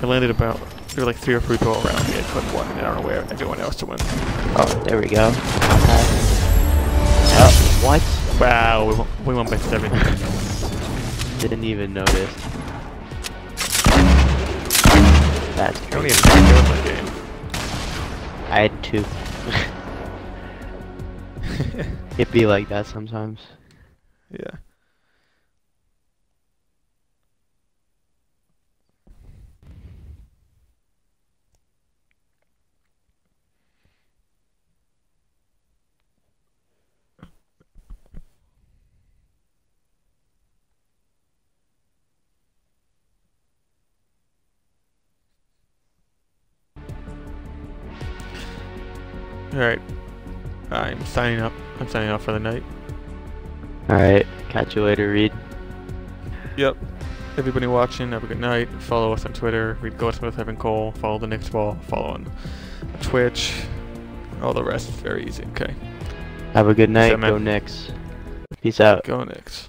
landed about, there were like 3 or 4 people around me. I put one and I don't know where everyone else went. Oh, there we go. Oh, what? Wow, we won by 7. Didn't even notice. That's I only crazy. had 3 kills in the game. I had 2. It'd be like that sometimes. Yeah. Alright. I'm signing up. I'm signing off for the night. Alright, catch you later, Reid. Yep. Everybody watching, have a good night. Follow us on Twitter. Read Goldsmith, Evan Cole. Follow the Knicks-TWolves. Follow on Twitch. All the rest is very easy. Okay. Have a good night. Go Knicks. Peace out. Go Knicks.